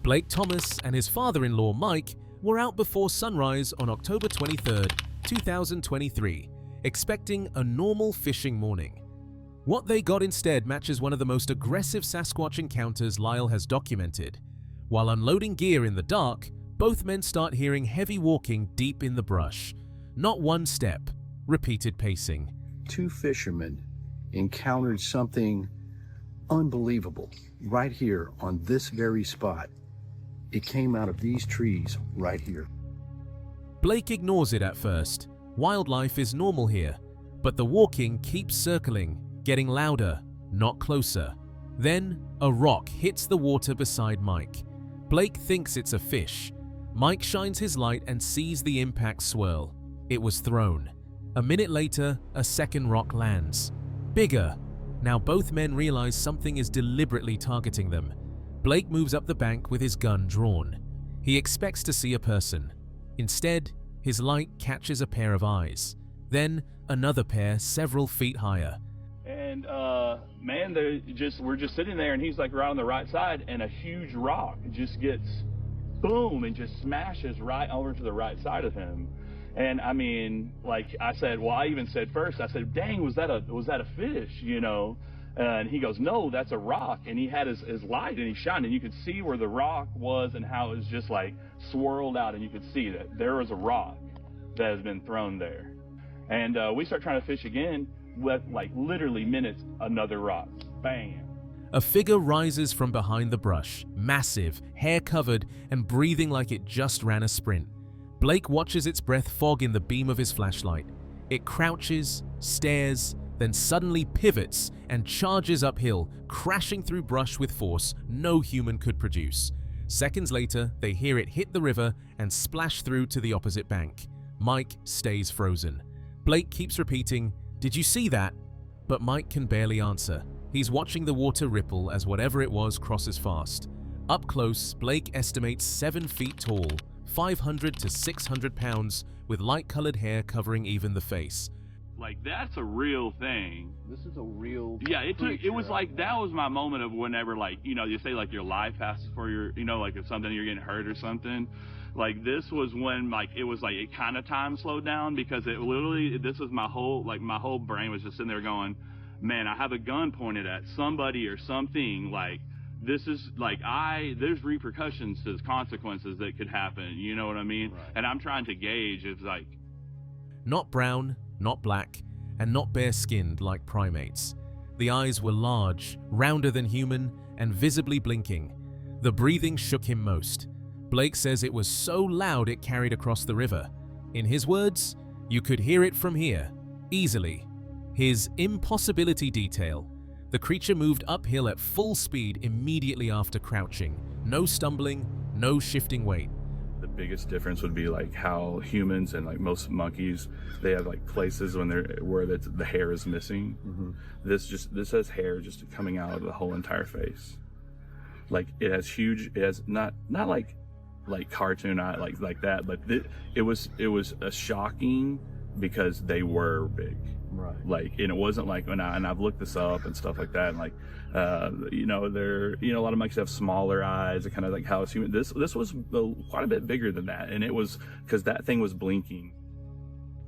Blake Thomas and his father-in-law Mike were out before sunrise on October 23, 2023, expecting a normal fishing morning. What they got instead matches one of the most aggressive Sasquatch encounters Lyle has documented. While unloading gear in the dark, both men start hearing heavy walking deep in the brush. Not one step, repeated pacing. 2 fishermen encountered something unbelievable right here on this very spot. It came out of these trees right here. Blake ignores it at first. Wildlife is normal here, but the walking keeps circling, getting louder, not closer. Then, a rock hits the water beside Mike. Blake thinks it's a fish. Mike shines his light and sees the impact swirl. It was thrown. A minute later, a second rock lands. Bigger. Now both men realize something is deliberately targeting them. Blake moves up the bank with his gun drawn. He expects to see a person. Instead, his light catches a pair of eyes. Then, another pair several feet higher. And man, we're just sitting there, and he's like right on the right side, and a huge rock just gets boom and just smashes right over to the right side of him. And I mean, like I said, well, I even said first, I said, "Dang, was that a fish?" You know. And he goes, "No, that's a rock." And he had his light, and he shined, and you could see where the rock was and how it was just like swirled out, and you could see that there was a rock that has been thrown there. And we start trying to fish again. With like literally minutes, another rock. Bam. A figure rises from behind the brush, massive, hair covered, and breathing like it just ran a sprint. Blake watches its breath fog in the beam of his flashlight. It crouches, stares, then suddenly pivots and charges uphill, crashing through brush with force no human could produce. Seconds later, they hear it hit the river and splash through to the opposite bank. Mike stays frozen. Blake keeps repeating, "Did you see that?" But Mike can barely answer. He's watching the water ripple as whatever it was crosses fast. Up close, Blake estimates 7 feet tall, 500 to 600 pounds, with light-colored hair covering even the face. Like, that's a real thing. This is a real it was like, that was my moment of whenever, like, you know, you say like your life passes for your, you know, like if something, you're getting hurt or something. Like, this was when, like, it was like, it kind of time slowed down, because it literally, this was my whole brain was just sitting there going, man, I have a gun pointed at somebody or something. Like, this is like, there's repercussions, there's consequences that could happen, you know what I mean? Right. And I'm trying to gauge, it's like, not brown, not black, and not bare-skinned like primates. The eyes were large, rounder than human, and visibly blinking. The breathing shook him most. Blake says it was so loud it carried across the river. In his words, "You could hear it from here, easily." His impossibility detail: the creature moved uphill at full speed immediately after crouching. No stumbling, no shifting weight. The biggest difference would be like how humans and like most monkeys, they have like places where the hair is missing. Mm-hmm. This has hair just coming out of the whole entire face. Like, it has not like cartoon like that, but it was a shocking, because they were big. Right. Like, and it wasn't like, and I've looked this up and stuff like that, and like, you know, a lot of monkeys have smaller eyes, and kind of like how it's human. This was quite a bit bigger than that, and it was because that thing was blinking.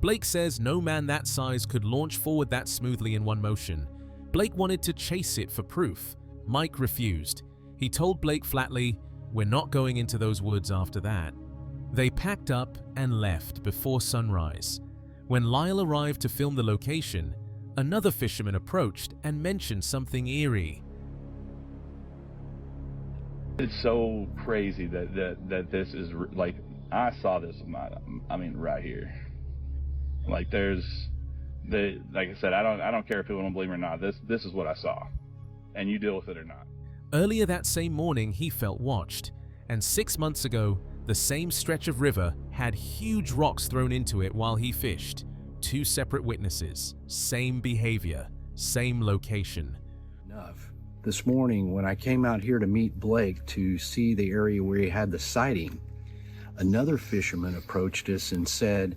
Blake says no man that size could launch forward that smoothly in one motion. Blake wanted to chase it for proof. Mike refused. He told Blake flatly, "We're not going into those woods after that." They packed up and left before sunrise. When Lyle arrived to film the location, another fisherman approached and mentioned something eerie. it's so crazy that this is, like, I saw this, right here. Like, like I said, I don't care if people don't believe me or not. This is what I saw, and you deal with it or not. Earlier that same morning, he felt watched, and 6 months ago, the same stretch of river had huge rocks thrown into it while he fished. 2 separate witnesses, same behavior, same location. Enough. This morning, when I came out here to meet Blake to see the area where he had the sighting, another fisherman approached us and said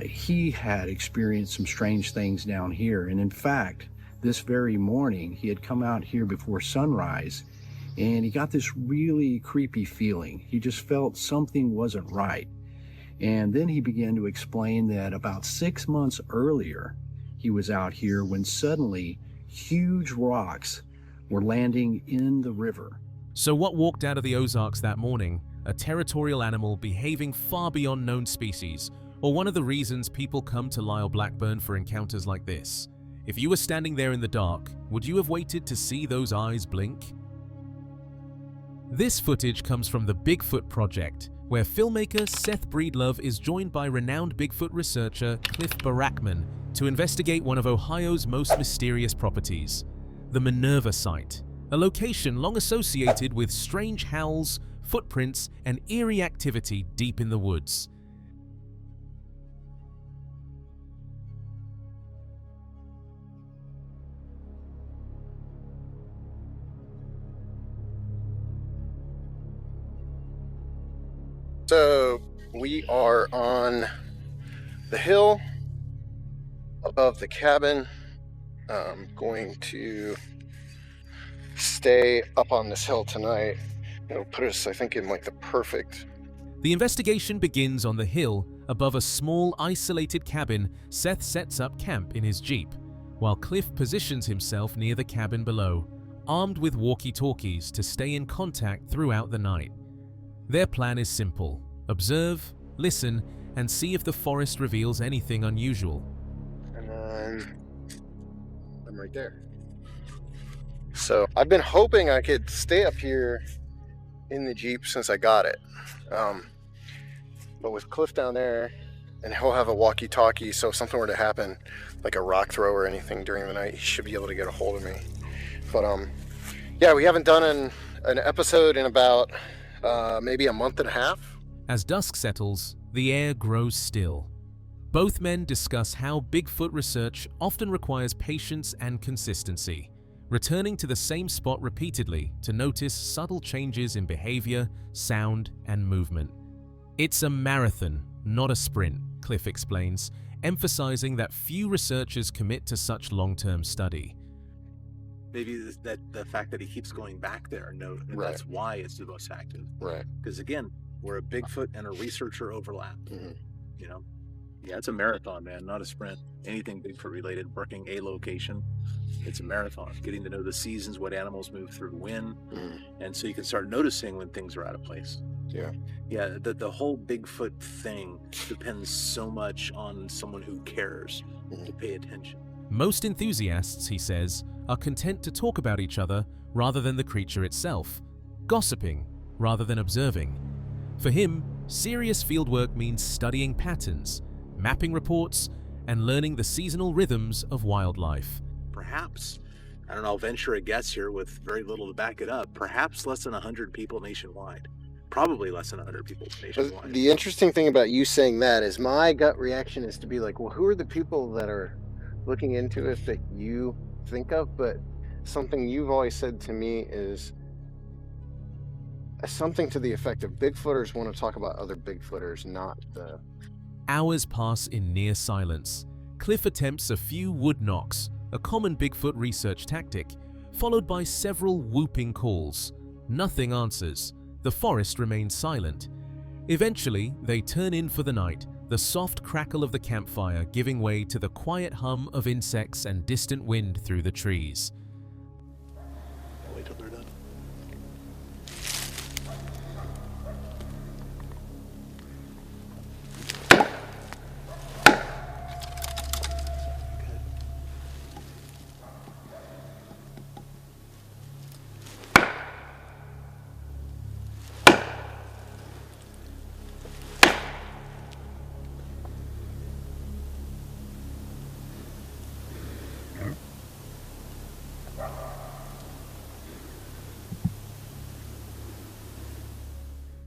he had experienced some strange things down here. And in fact, this very morning, he had come out here before sunrise and he got this really creepy feeling. He just felt something wasn't right. And then he began to explain that about 6 months earlier, he was out here when suddenly huge rocks were landing in the river. So what walked out of the Ozarks that morning? A territorial animal behaving far beyond known species, or one of the reasons people come to Lyle Blackburn for encounters like this? If you were standing there in the dark, would you have waited to see those eyes blink? This footage comes from the Bigfoot Project, where filmmaker Seth Breedlove is joined by renowned Bigfoot researcher Cliff Barackman to investigate one of Ohio's most mysterious properties, the Minerva site, a location long associated with strange howls, footprints, and eerie activity deep in the woods. So we are on the hill above the cabin. I'm going to stay up on this hill tonight. It'll put us, I think, in like the perfect. The investigation begins on the hill above a small isolated cabin. Seth sets up camp in his Jeep, while Cliff positions himself near the cabin below, armed with walkie-talkies to stay in contact throughout the night. Their plan is simple: observe, listen, and see if the forest reveals anything unusual. And then I'm right there. So I've been hoping I could stay up here in the Jeep since I got it. But with Cliff down there, and he'll have a walkie-talkie, so if something were to happen, like a rock throw or anything during the night, he should be able to get a hold of me. But yeah, we haven't done an episode in about maybe a month and a half. As dusk settles, the air grows still. Both men discuss how Bigfoot research often requires patience and consistency, returning to the same spot repeatedly to notice subtle changes in behavior, sound, and movement. It's a marathon, not a sprint, Cliff explains, emphasizing that few researchers commit to such long-term study. Maybe that the fact that he keeps going back there, and Right. that's why it's the most active. Right. Because again, where a Bigfoot and a researcher overlap, Mhm. you know, yeah, it's a marathon, man, not a sprint. Anything Bigfoot related, working a location, it's a marathon. Getting to know the seasons, what animals move through when, and so you can start noticing when things are out of place. Yeah. Yeah, the whole Bigfoot thing depends so much on someone who cares to pay attention. Most enthusiasts, he says, are content to talk about each other rather than the creature itself, gossiping rather than observing. For him, serious fieldwork means studying patterns, mapping reports, and learning the seasonal rhythms of wildlife. Perhaps, I don't know, I'll venture a guess here with very little to back it up, perhaps less than 100 people nationwide. Probably less than 100 people nationwide. The interesting thing about you saying that is my gut reaction is to be like, well, who are the people that are looking into it that you think of? But something you've always said to me is something to the effect of Bigfooters want to talk about other Bigfooters, not the... Hours pass in near silence. Cliff attempts a few wood knocks, a common Bigfoot research tactic, followed by several whooping calls. Nothing answers. The forest remains silent. Eventually, they turn in for the night, the soft crackle of the campfire giving way to the quiet hum of insects and distant wind through the trees. Wait till they're done.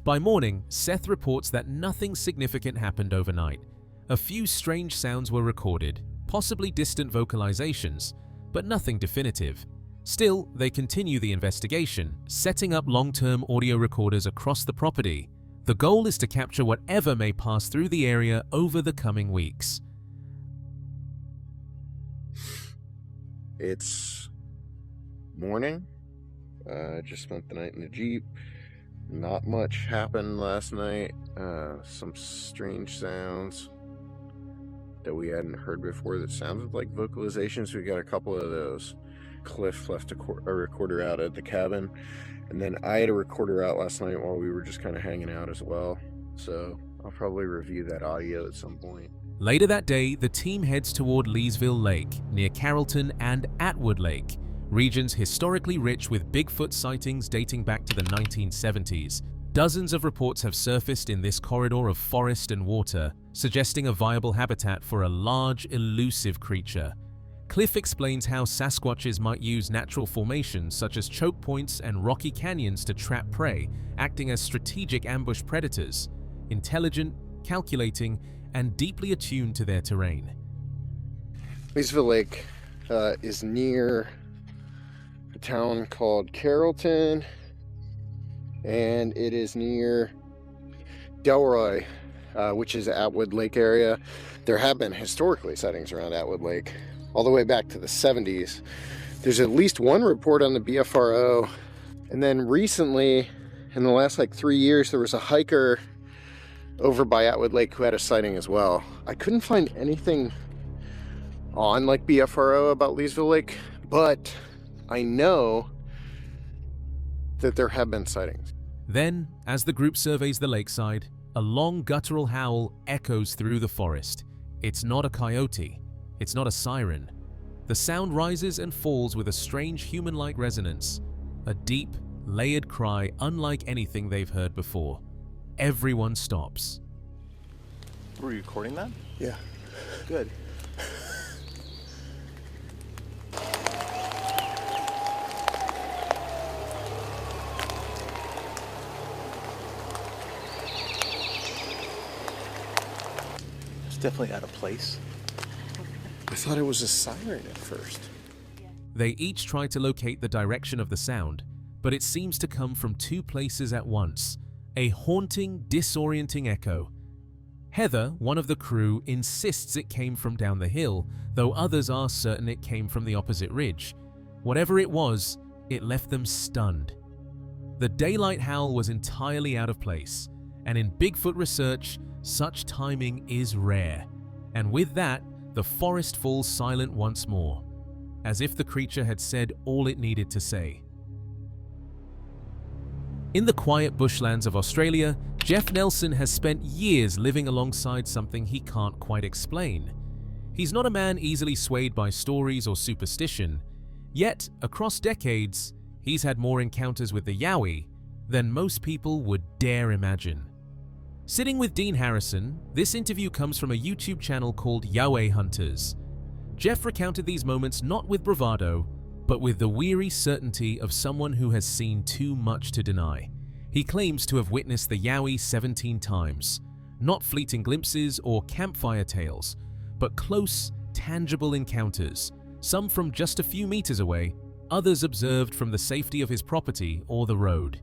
By morning, Seth reports that nothing significant happened overnight. A few strange sounds were recorded, possibly distant vocalizations, but nothing definitive. Still, they continue the investigation, setting up long-term audio recorders across the property. The goal is to capture whatever may pass through the area over the coming weeks. It's morning. Just spent the night in the Jeep. Not much happened last night. Some strange sounds that we hadn't heard before that sounded like vocalizations. We got a couple of those. Cliff left a recorder out at the cabin, and then I had a recorder out last night while we were just kind of hanging out as well. So I'll probably review that audio at some point. Later that day, the team heads toward Leesville Lake, near Carrollton and Atwood Lake, regions historically rich with Bigfoot sightings dating back to the 1970s. Dozens of reports have surfaced in this corridor of forest and water, suggesting a viable habitat for a large, elusive creature. Cliff explains how Sasquatches might use natural formations such as choke points and rocky canyons to trap prey, acting as strategic ambush predators, intelligent, calculating, and deeply attuned to their terrain. Leesville Lake is near a town called Carrollton, and it is near Delroy, which is Atwood Lake area. There have been historically sightings around Atwood Lake all the way back to the 70s. There's at least one report on the BFRO, and then recently, in the last 3 years, there was a hiker over by Atwood Lake who had a sighting as well. I couldn't find anything on BFRO about Leesville Lake, but I know that there have been sightings. Then, as the group surveys the lakeside, a long guttural howl echoes through the forest. It's not a coyote. It's not a siren. The sound rises and falls with a strange human-like resonance, a deep, layered cry unlike anything they've heard before. Everyone stops. Were you recording that? Yeah. Good. It's definitely out of place. I thought it was a siren at first. They each try to locate the direction of the sound, but it seems to come from two places at once. A haunting, disorienting echo. Heather, one of the crew, insists it came from down the hill, though others are certain it came from the opposite ridge. Whatever it was, it left them stunned. The daylight howl was entirely out of place, and in Bigfoot research, such timing is rare. And with that, the forest falls silent once more, as if the creature had said all it needed to say. In the quiet bushlands of Australia, Jeff Nelson has spent years living alongside something he can't quite explain. He's not a man easily swayed by stories or superstition, yet across decades, he's had more encounters with the Yowie than most people would dare imagine. Sitting with Dean Harrison, this interview comes from a YouTube channel called Yowie Hunters. Jeff recounted these moments not with bravado, but with the weary certainty of someone who has seen too much to deny. He claims to have witnessed the Yowie 17 times, not fleeting glimpses or campfire tales, but close, tangible encounters, some from just a few meters away, others observed from the safety of his property or the road.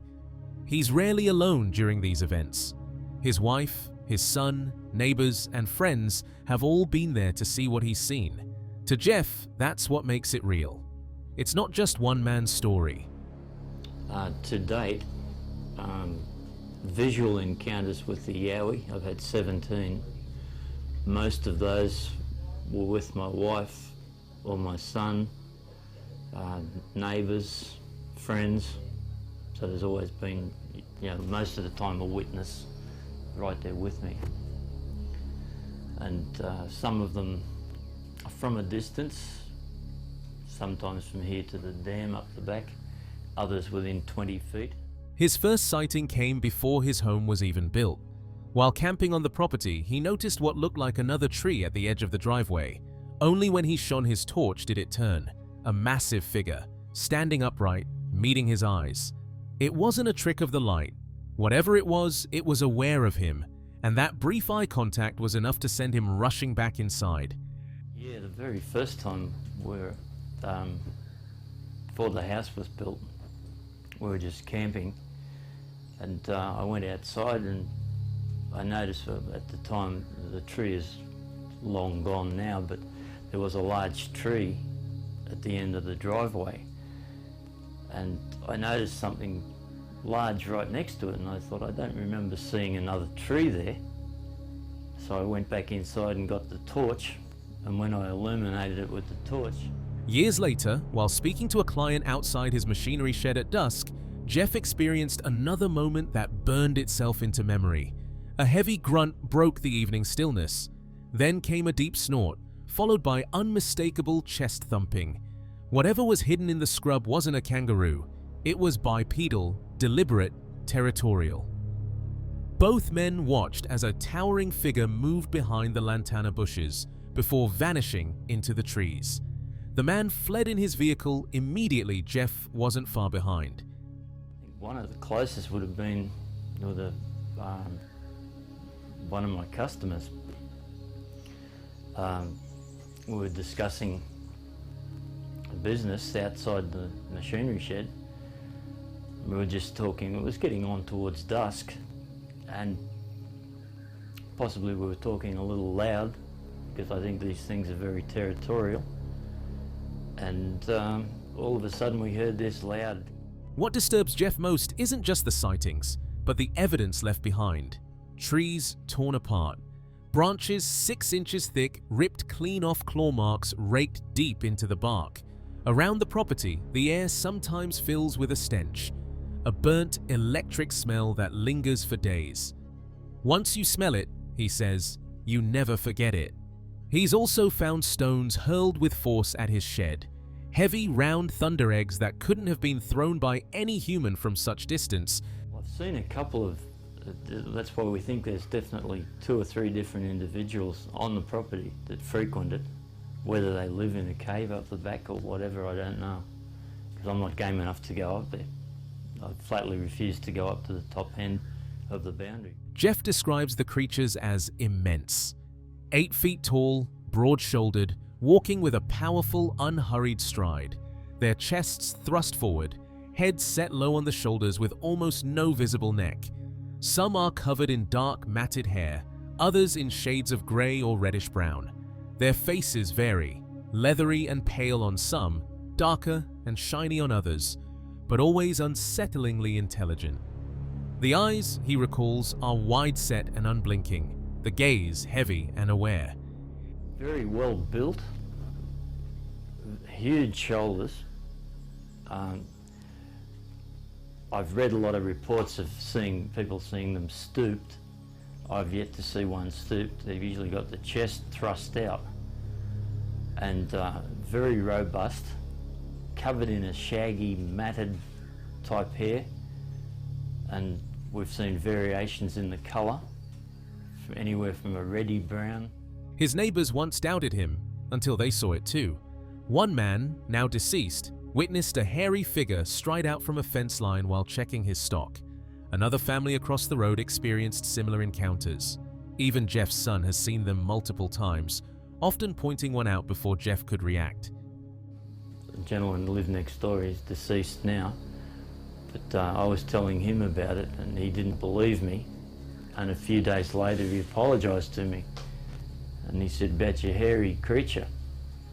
He's rarely alone during these events. His wife, his son, neighbors, and friends have all been there to see what he's seen. To Jeff, that's what makes it real. It's not just one man's story. To date, visual encounters with the Yowie, I've had 17. Most of those were with my wife or my son, neighbours, friends. So there's always been, most of the time a witness right there with me. And some of them are from a distance, sometimes from here to the dam up the back, others within 20 feet. His first sighting came before his home was even built. While camping on the property, he noticed what looked like another tree at the edge of the driveway. Only when he shone his torch did it turn, a massive figure, standing upright, meeting his eyes. It wasn't a trick of the light. Whatever it was aware of him, and that brief eye contact was enough to send him rushing back inside. Yeah, the very first time before the house was built, we were just camping, and I went outside and I noticed at the time the tree is long gone now, but there was a large tree at the end of the driveway, and I noticed something large right next to it, and I thought, I don't remember seeing another tree there. So I went back inside and got the torch, and when I illuminated it with the torch... Years later, while speaking to a client outside his machinery shed at dusk, Jeff experienced another moment that burned itself into memory. A heavy grunt broke the evening stillness. Then came a deep snort, followed by unmistakable chest thumping. Whatever was hidden in the scrub wasn't a kangaroo. It was bipedal, deliberate, territorial. Both men watched as a towering figure moved behind the lantana bushes before vanishing into the trees. The man fled in his vehicle. Immediately, Jeff wasn't far behind. One of the closest would have been with one of my customers. We were discussing a business outside the machinery shed. We were just talking. It was getting on towards dusk, and possibly we were talking a little loud, because I think these things are very territorial. And all of a sudden we heard this loud. What disturbs Jeff most isn't just the sightings, but the evidence left behind. Trees torn apart, branches 6 inches thick ripped clean off claw marks raked deep into the bark. Around the property, the air sometimes fills with a stench, a burnt electric smell that lingers for days. Once you smell it, he says, you never forget it. He's also found stones hurled with force at his shed, heavy round thunder eggs that couldn't have been thrown by any human from such distance. I've seen a couple of, that's why we think there's definitely 2 or 3 different individuals on the property that frequent it. Whether they live in a cave up the back or whatever, I don't know, because I'm not game enough to go up there. I flatly refuse to go up to the top end of the boundary. Jeff describes the creatures as immense. 8 feet tall, broad-shouldered, walking with a powerful, unhurried stride. Their chests thrust forward, heads set low on the shoulders with almost no visible neck. Some are covered in dark, matted hair, others in shades of gray or reddish-brown. Their faces vary, leathery and pale on some, darker and shiny on others, but always unsettlingly intelligent. The eyes, he recalls, are wide-set and unblinking, the gaze heavy and aware. Very well built, huge shoulders. I've read a lot of reports of people seeing them stooped. I've yet to see one stooped. They've usually got the chest thrust out, and very robust, covered in a shaggy, matted type hair, and we've seen variations in the colour, anywhere from a reddy brown. His neighbors once doubted him, until they saw it too. One man, now deceased, witnessed a hairy figure stride out from a fence line while checking his stock. Another family across the road experienced similar encounters. Even Jeff's son has seen them multiple times, often pointing one out before Jeff could react. The gentleman who lived next door is deceased now, but I was telling him about it and he didn't believe me. And a few days later he apologised to me. And he said, about your hairy creature.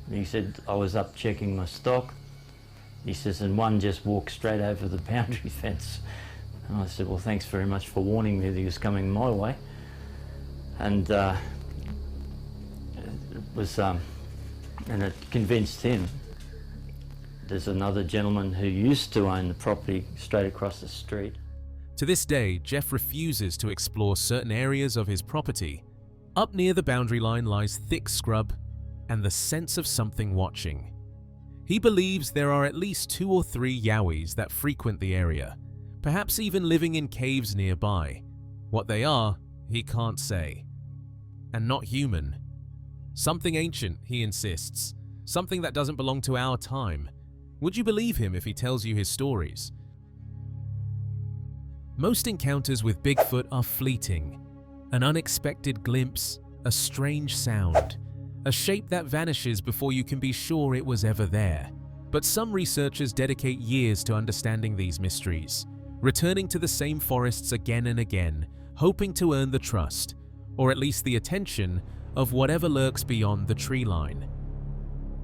And he said, I was up checking my stock. He says, and one just walked straight over the boundary fence. And I said, well, thanks very much for warning me that he was coming my way. And it was, and it convinced him. There's another gentleman who used to own the property straight across the street. To this day, Jeff refuses to explore certain areas of his property. Up near the boundary line lies thick scrub and the sense of something watching. He believes there are at least 2 or 3 yowies that frequent the area, perhaps even living in caves nearby. What they are, he can't say. And not human. Something ancient, he insists. Something that doesn't belong to our time. Would you believe him if he tells you his stories? Most encounters with Bigfoot are fleeting. An unexpected glimpse, a strange sound, a shape that vanishes before you can be sure it was ever there. But some researchers dedicate years to understanding these mysteries, returning to the same forests again and again, hoping to earn the trust, or at least the attention, of whatever lurks beyond the tree line.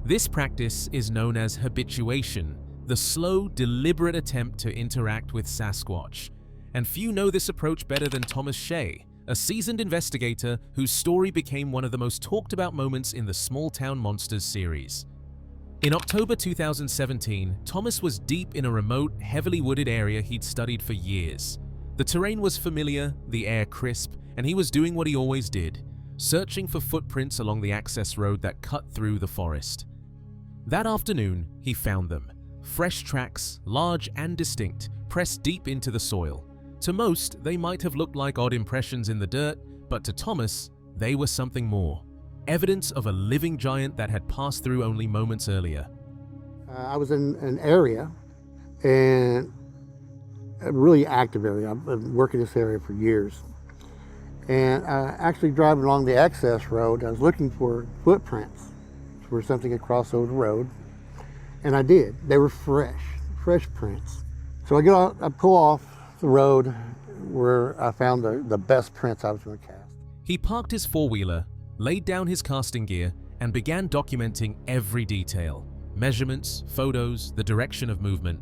This practice is known as habituation, the slow, deliberate attempt to interact with Sasquatch. And few know this approach better than Thomas Shea, a seasoned investigator whose story became one of the most talked about moments in the Small Town Monsters series. In October 2017, Thomas was deep in a remote, heavily wooded area he'd studied for years. The terrain was familiar, the air crisp, and he was doing what he always did, searching for footprints along the access road that cut through the forest. That afternoon, he found them. Fresh tracks, large and distinct, pressed deep into the soil. To most, they might have looked like odd impressions in the dirt, but to Thomas, they were something more. Evidence of a living giant that had passed through only moments earlier. I was in an area, and a really active area. I've been working this area for years. And actually driving along the access road, I was looking for footprints for something had crossed over the road. And I did. They were fresh prints. So I pull off the road where I found the best prints I was going to cast. He parked his four-wheeler, laid down his casting gear, and began documenting every detail. Measurements, photos, the direction of movement.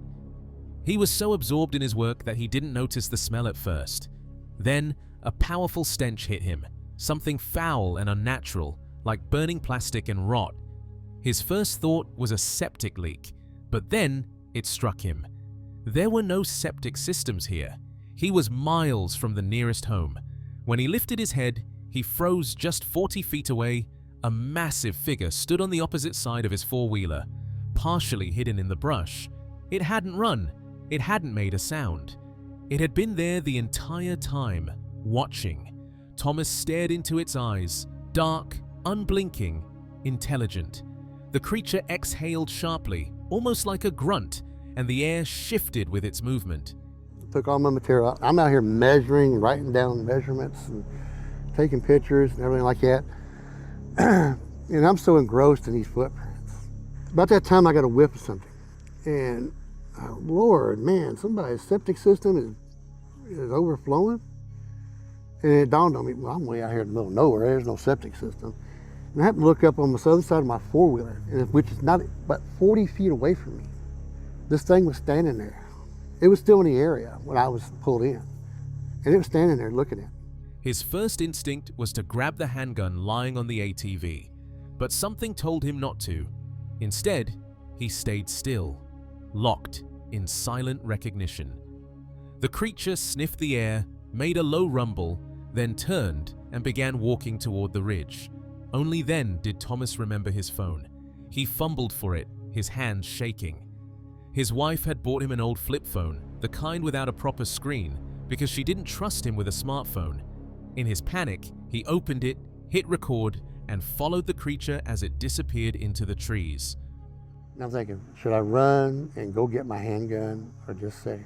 He was so absorbed in his work that he didn't notice the smell at first. Then, a powerful stench hit him, something foul and unnatural, like burning plastic and rot. His first thought was a septic leak, but then it struck him. There were no septic systems here. He was miles from the nearest home. When he lifted his head, he froze just 40 feet away. A massive figure stood on the opposite side of his four-wheeler, partially hidden in the brush. It hadn't run. It hadn't made a sound. It had been there the entire time, watching. Thomas stared into its eyes, dark, unblinking, intelligent. The creature exhaled sharply, almost like a grunt, and the air shifted with its movement. Took all my material out. I'm out here measuring, writing down measurements, and taking pictures and everything like that. And I'm so engrossed in these footprints. About that time, I got a whiff of something. And, Lord, man, somebody's septic system is overflowing. And it dawned on me, well, I'm way out here in the middle of nowhere. There's no septic system. And I happened to look up on the southern side of my four-wheeler, which is not but 40 feet away from me. This thing was standing there. It was still in the area when I was pulled in. And it was standing there looking at me. His first instinct was to grab the handgun lying on the ATV, but something told him not to. Instead, he stayed still, locked in silent recognition. The creature sniffed the air, made a low rumble, then turned and began walking toward the ridge. Only then did Thomas remember his phone. He fumbled for it, his hands shaking. His wife had bought him an old flip phone, the kind without a proper screen, because she didn't trust him with a smartphone. In his panic, he opened it, hit record, and followed the creature as it disappeared into the trees. And I'm thinking, should I run and go get my handgun or just stay?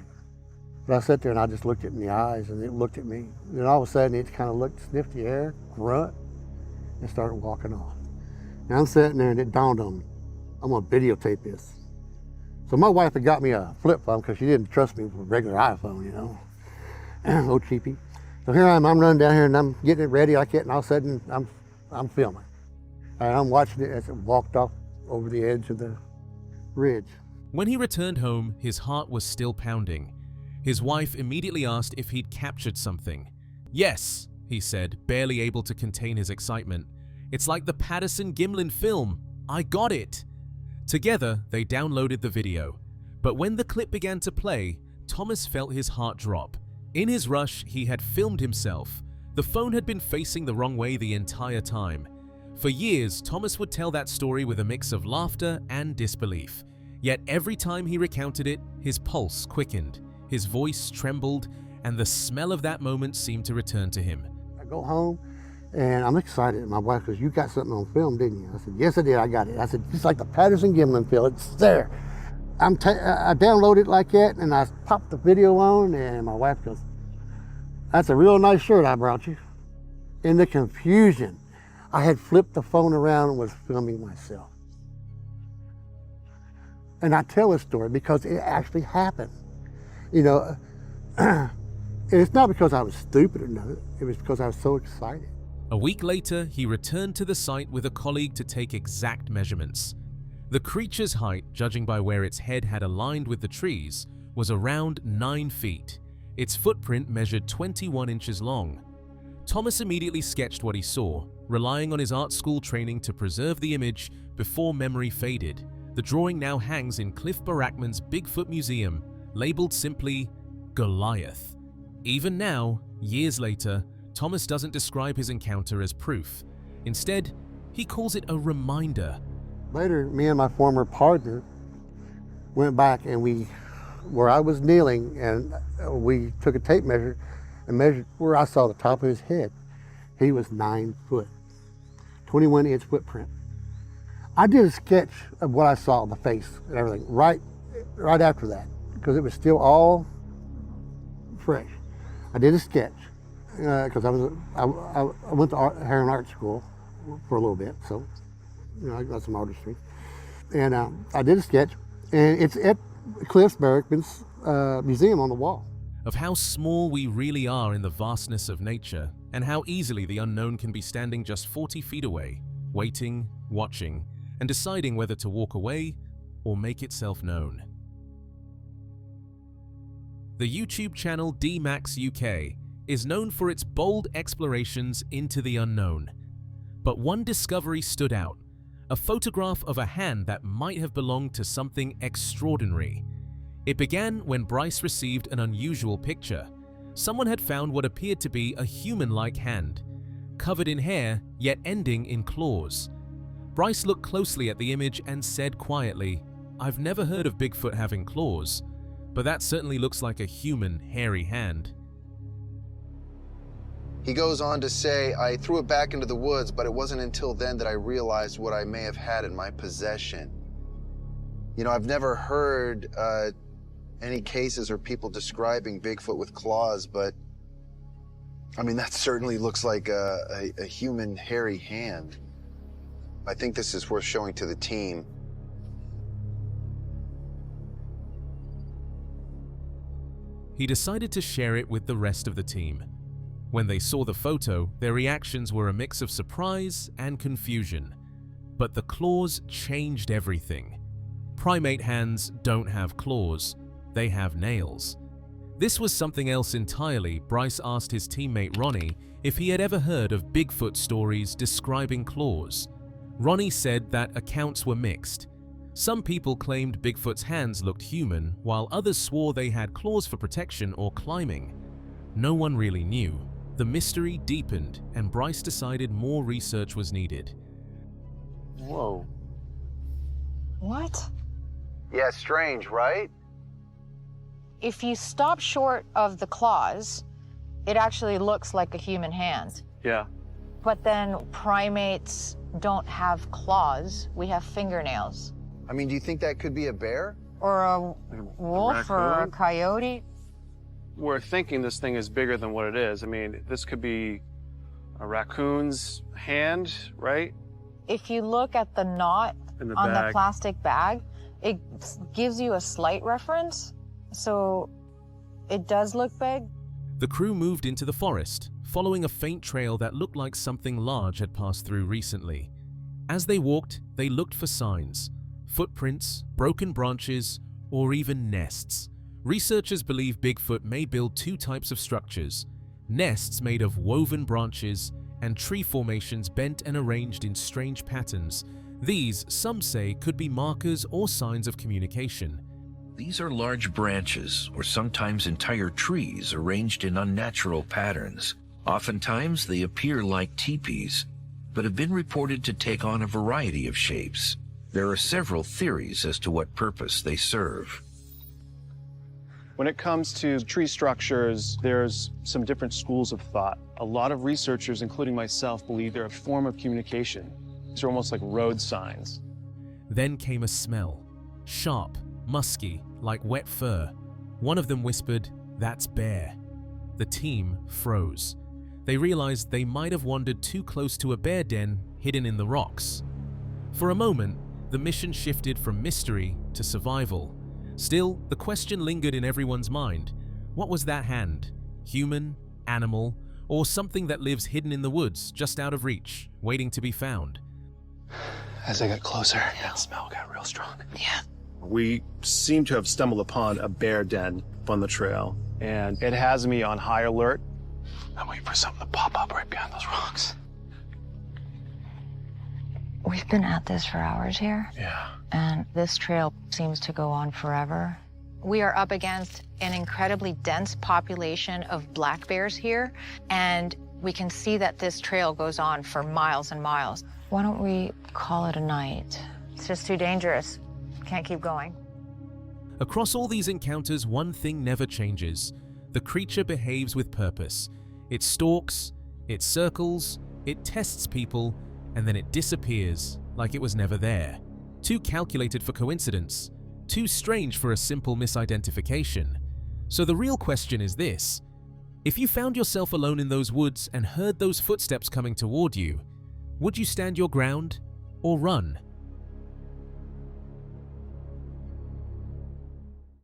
But I sat there and I just looked it in the eyes and it looked at me. And then all of a sudden it kind of looked, sniffed the air, grunt, and started walking off. And I'm sitting there and it dawned on me, I'm gonna videotape this. So my wife had got me a flip phone because she didn't trust me with a regular iPhone, you know, old cheapie. So here I am, I'm running down here and I'm getting it ready like that, and all of a sudden I'm filming. And I'm watching it as it walked off over the edge of the ridge. When he returned home, his heart was still pounding. His wife immediately asked if he'd captured something. Yes, he said, barely able to contain his excitement. It's like the Patterson-Gimlin film. I got it. Together, they downloaded the video. But when the clip began to play, Thomas felt his heart drop. In his rush, he had filmed himself. The phone had been facing the wrong way the entire time. For years, Thomas would tell that story with a mix of laughter and disbelief. Yet every time he recounted it, his pulse quickened, his voice trembled, and the smell of that moment seemed to return to him. I go home, and I'm excited. My wife goes, you got something on film, didn't you? I said, yes, I did. I got it. I said, just like the Patterson-Gimlin film. It's there. I downloaded it like that, and I popped the video on, and my wife goes, that's a real nice shirt I brought you. In the confusion, I had flipped the phone around and was filming myself. And I tell this story because it actually happened. You know, it's not because I was stupid or nothing, it was because I was so excited. A week later, he returned to the site with a colleague to take exact measurements. The creature's height, judging by where its head had aligned with the trees, was around 9 feet. Its footprint measured 21 inches long. Thomas immediately sketched what he saw, relying on his art school training to preserve the image before memory faded. The drawing now hangs in Cliff Barackman's Bigfoot Museum, labeled simply Goliath. Even now, years later, Thomas doesn't describe his encounter as proof. Instead, he calls it a reminder. Later, me and my former partner went back and where I was kneeling, and we took a tape measure and measured where I saw the top of his head. He was 9 foot, 21-inch footprint. I did a sketch of what I saw in the face and everything right after that, because it was still all fresh. I did a sketch because I went to hair and art school for a little bit, so I got some artistry. And I did a sketch, and it's at Cliff Barackman's museum on the wall. Of how small we really are in the vastness of nature, and how easily the unknown can be standing just 40 feet away, waiting, watching, and deciding whether to walk away or make itself known. The YouTube channel DMAX UK is known for its bold explorations into the unknown. But one discovery stood out, a photograph of a hand that might have belonged to something extraordinary. It began when Bryce received an unusual picture. Someone had found what appeared to be a human-like hand, covered in hair yet ending in claws. Bryce looked closely at the image and said quietly, "I've never heard of Bigfoot having claws, but that certainly looks like a human, hairy hand." He goes on to say, "I threw it back into the woods, but it wasn't until then that I realized what I may have had in my possession." You know, I've never heard any cases or people describing Bigfoot with claws, but I mean, that certainly looks like a human hairy hand. I think this is worth showing to the team. He decided to share it with the rest of the team. When they saw the photo, their reactions were a mix of surprise and confusion. But the claws changed everything. Primate hands don't have claws, they have nails. This was something else entirely. Bryce asked his teammate Ronnie if he had ever heard of Bigfoot stories describing claws. Ronnie said that accounts were mixed. Some people claimed Bigfoot's hands looked human, while others swore they had claws for protection or climbing. No one really knew. The mystery deepened, and Bryce decided more research was needed. Whoa. What? Yeah, strange, right? If you stop short of the claws, it actually looks like a human hand. Yeah. But then primates don't have claws, we have fingernails. I mean, do you think that could be a bear? Or a wolf or a raccoon? coyote. We're thinking this thing is bigger than what it is. I mean, this could be a raccoon's hand, right? If you look at the knot In the on the bag. plastic bag, it gives you a slight reference, so it does look big. The crew moved into the forest, following a faint trail that looked like something large had passed through recently. As they walked, they looked for signs, footprints, broken branches, or even nests. Researchers believe Bigfoot may build two types of structures: nests made of woven branches and tree formations bent and arranged in strange patterns. These, some say, could be markers or signs of communication. These are large branches, or sometimes entire trees arranged in unnatural patterns. Oftentimes they appear like teepees, but have been reported to take on a variety of shapes. There are several theories as to what purpose they serve. When it comes to tree structures, there's some different schools of thought. A lot of researchers, including myself, believe they're a form of communication. These are almost like road signs. Then came a smell, sharp, musky, like wet fur. One of them whispered, "That's bear." The team froze. they realized they might have wandered too close to a bear den hidden in the rocks. For a moment, the mission shifted from mystery to survival. Still, the question lingered in everyone's mind. What was that hand? Human, animal, or something that lives hidden in the woods, just out of reach, waiting to be found? As I got closer, that smell got real strong. Yeah. We seem to have stumbled upon a bear den on the trail, and it has me on high alert. I'm waiting for something to pop up right behind those rocks. We've been at this for hours here. Yeah. And this trail seems to go on forever. We are up against an incredibly dense population of black bears here, and we can see that this trail goes on for miles and miles. Why don't we call it a night? It's just too dangerous. Can't keep going. Across all these encounters, one thing never changes. The creature behaves with purpose. It stalks, it circles, it tests people, and then it disappears like it was never there. Too calculated for coincidence, too strange for a simple misidentification. So the real question is this: if you found yourself alone in those woods and heard those footsteps coming toward you, would you stand your ground or run?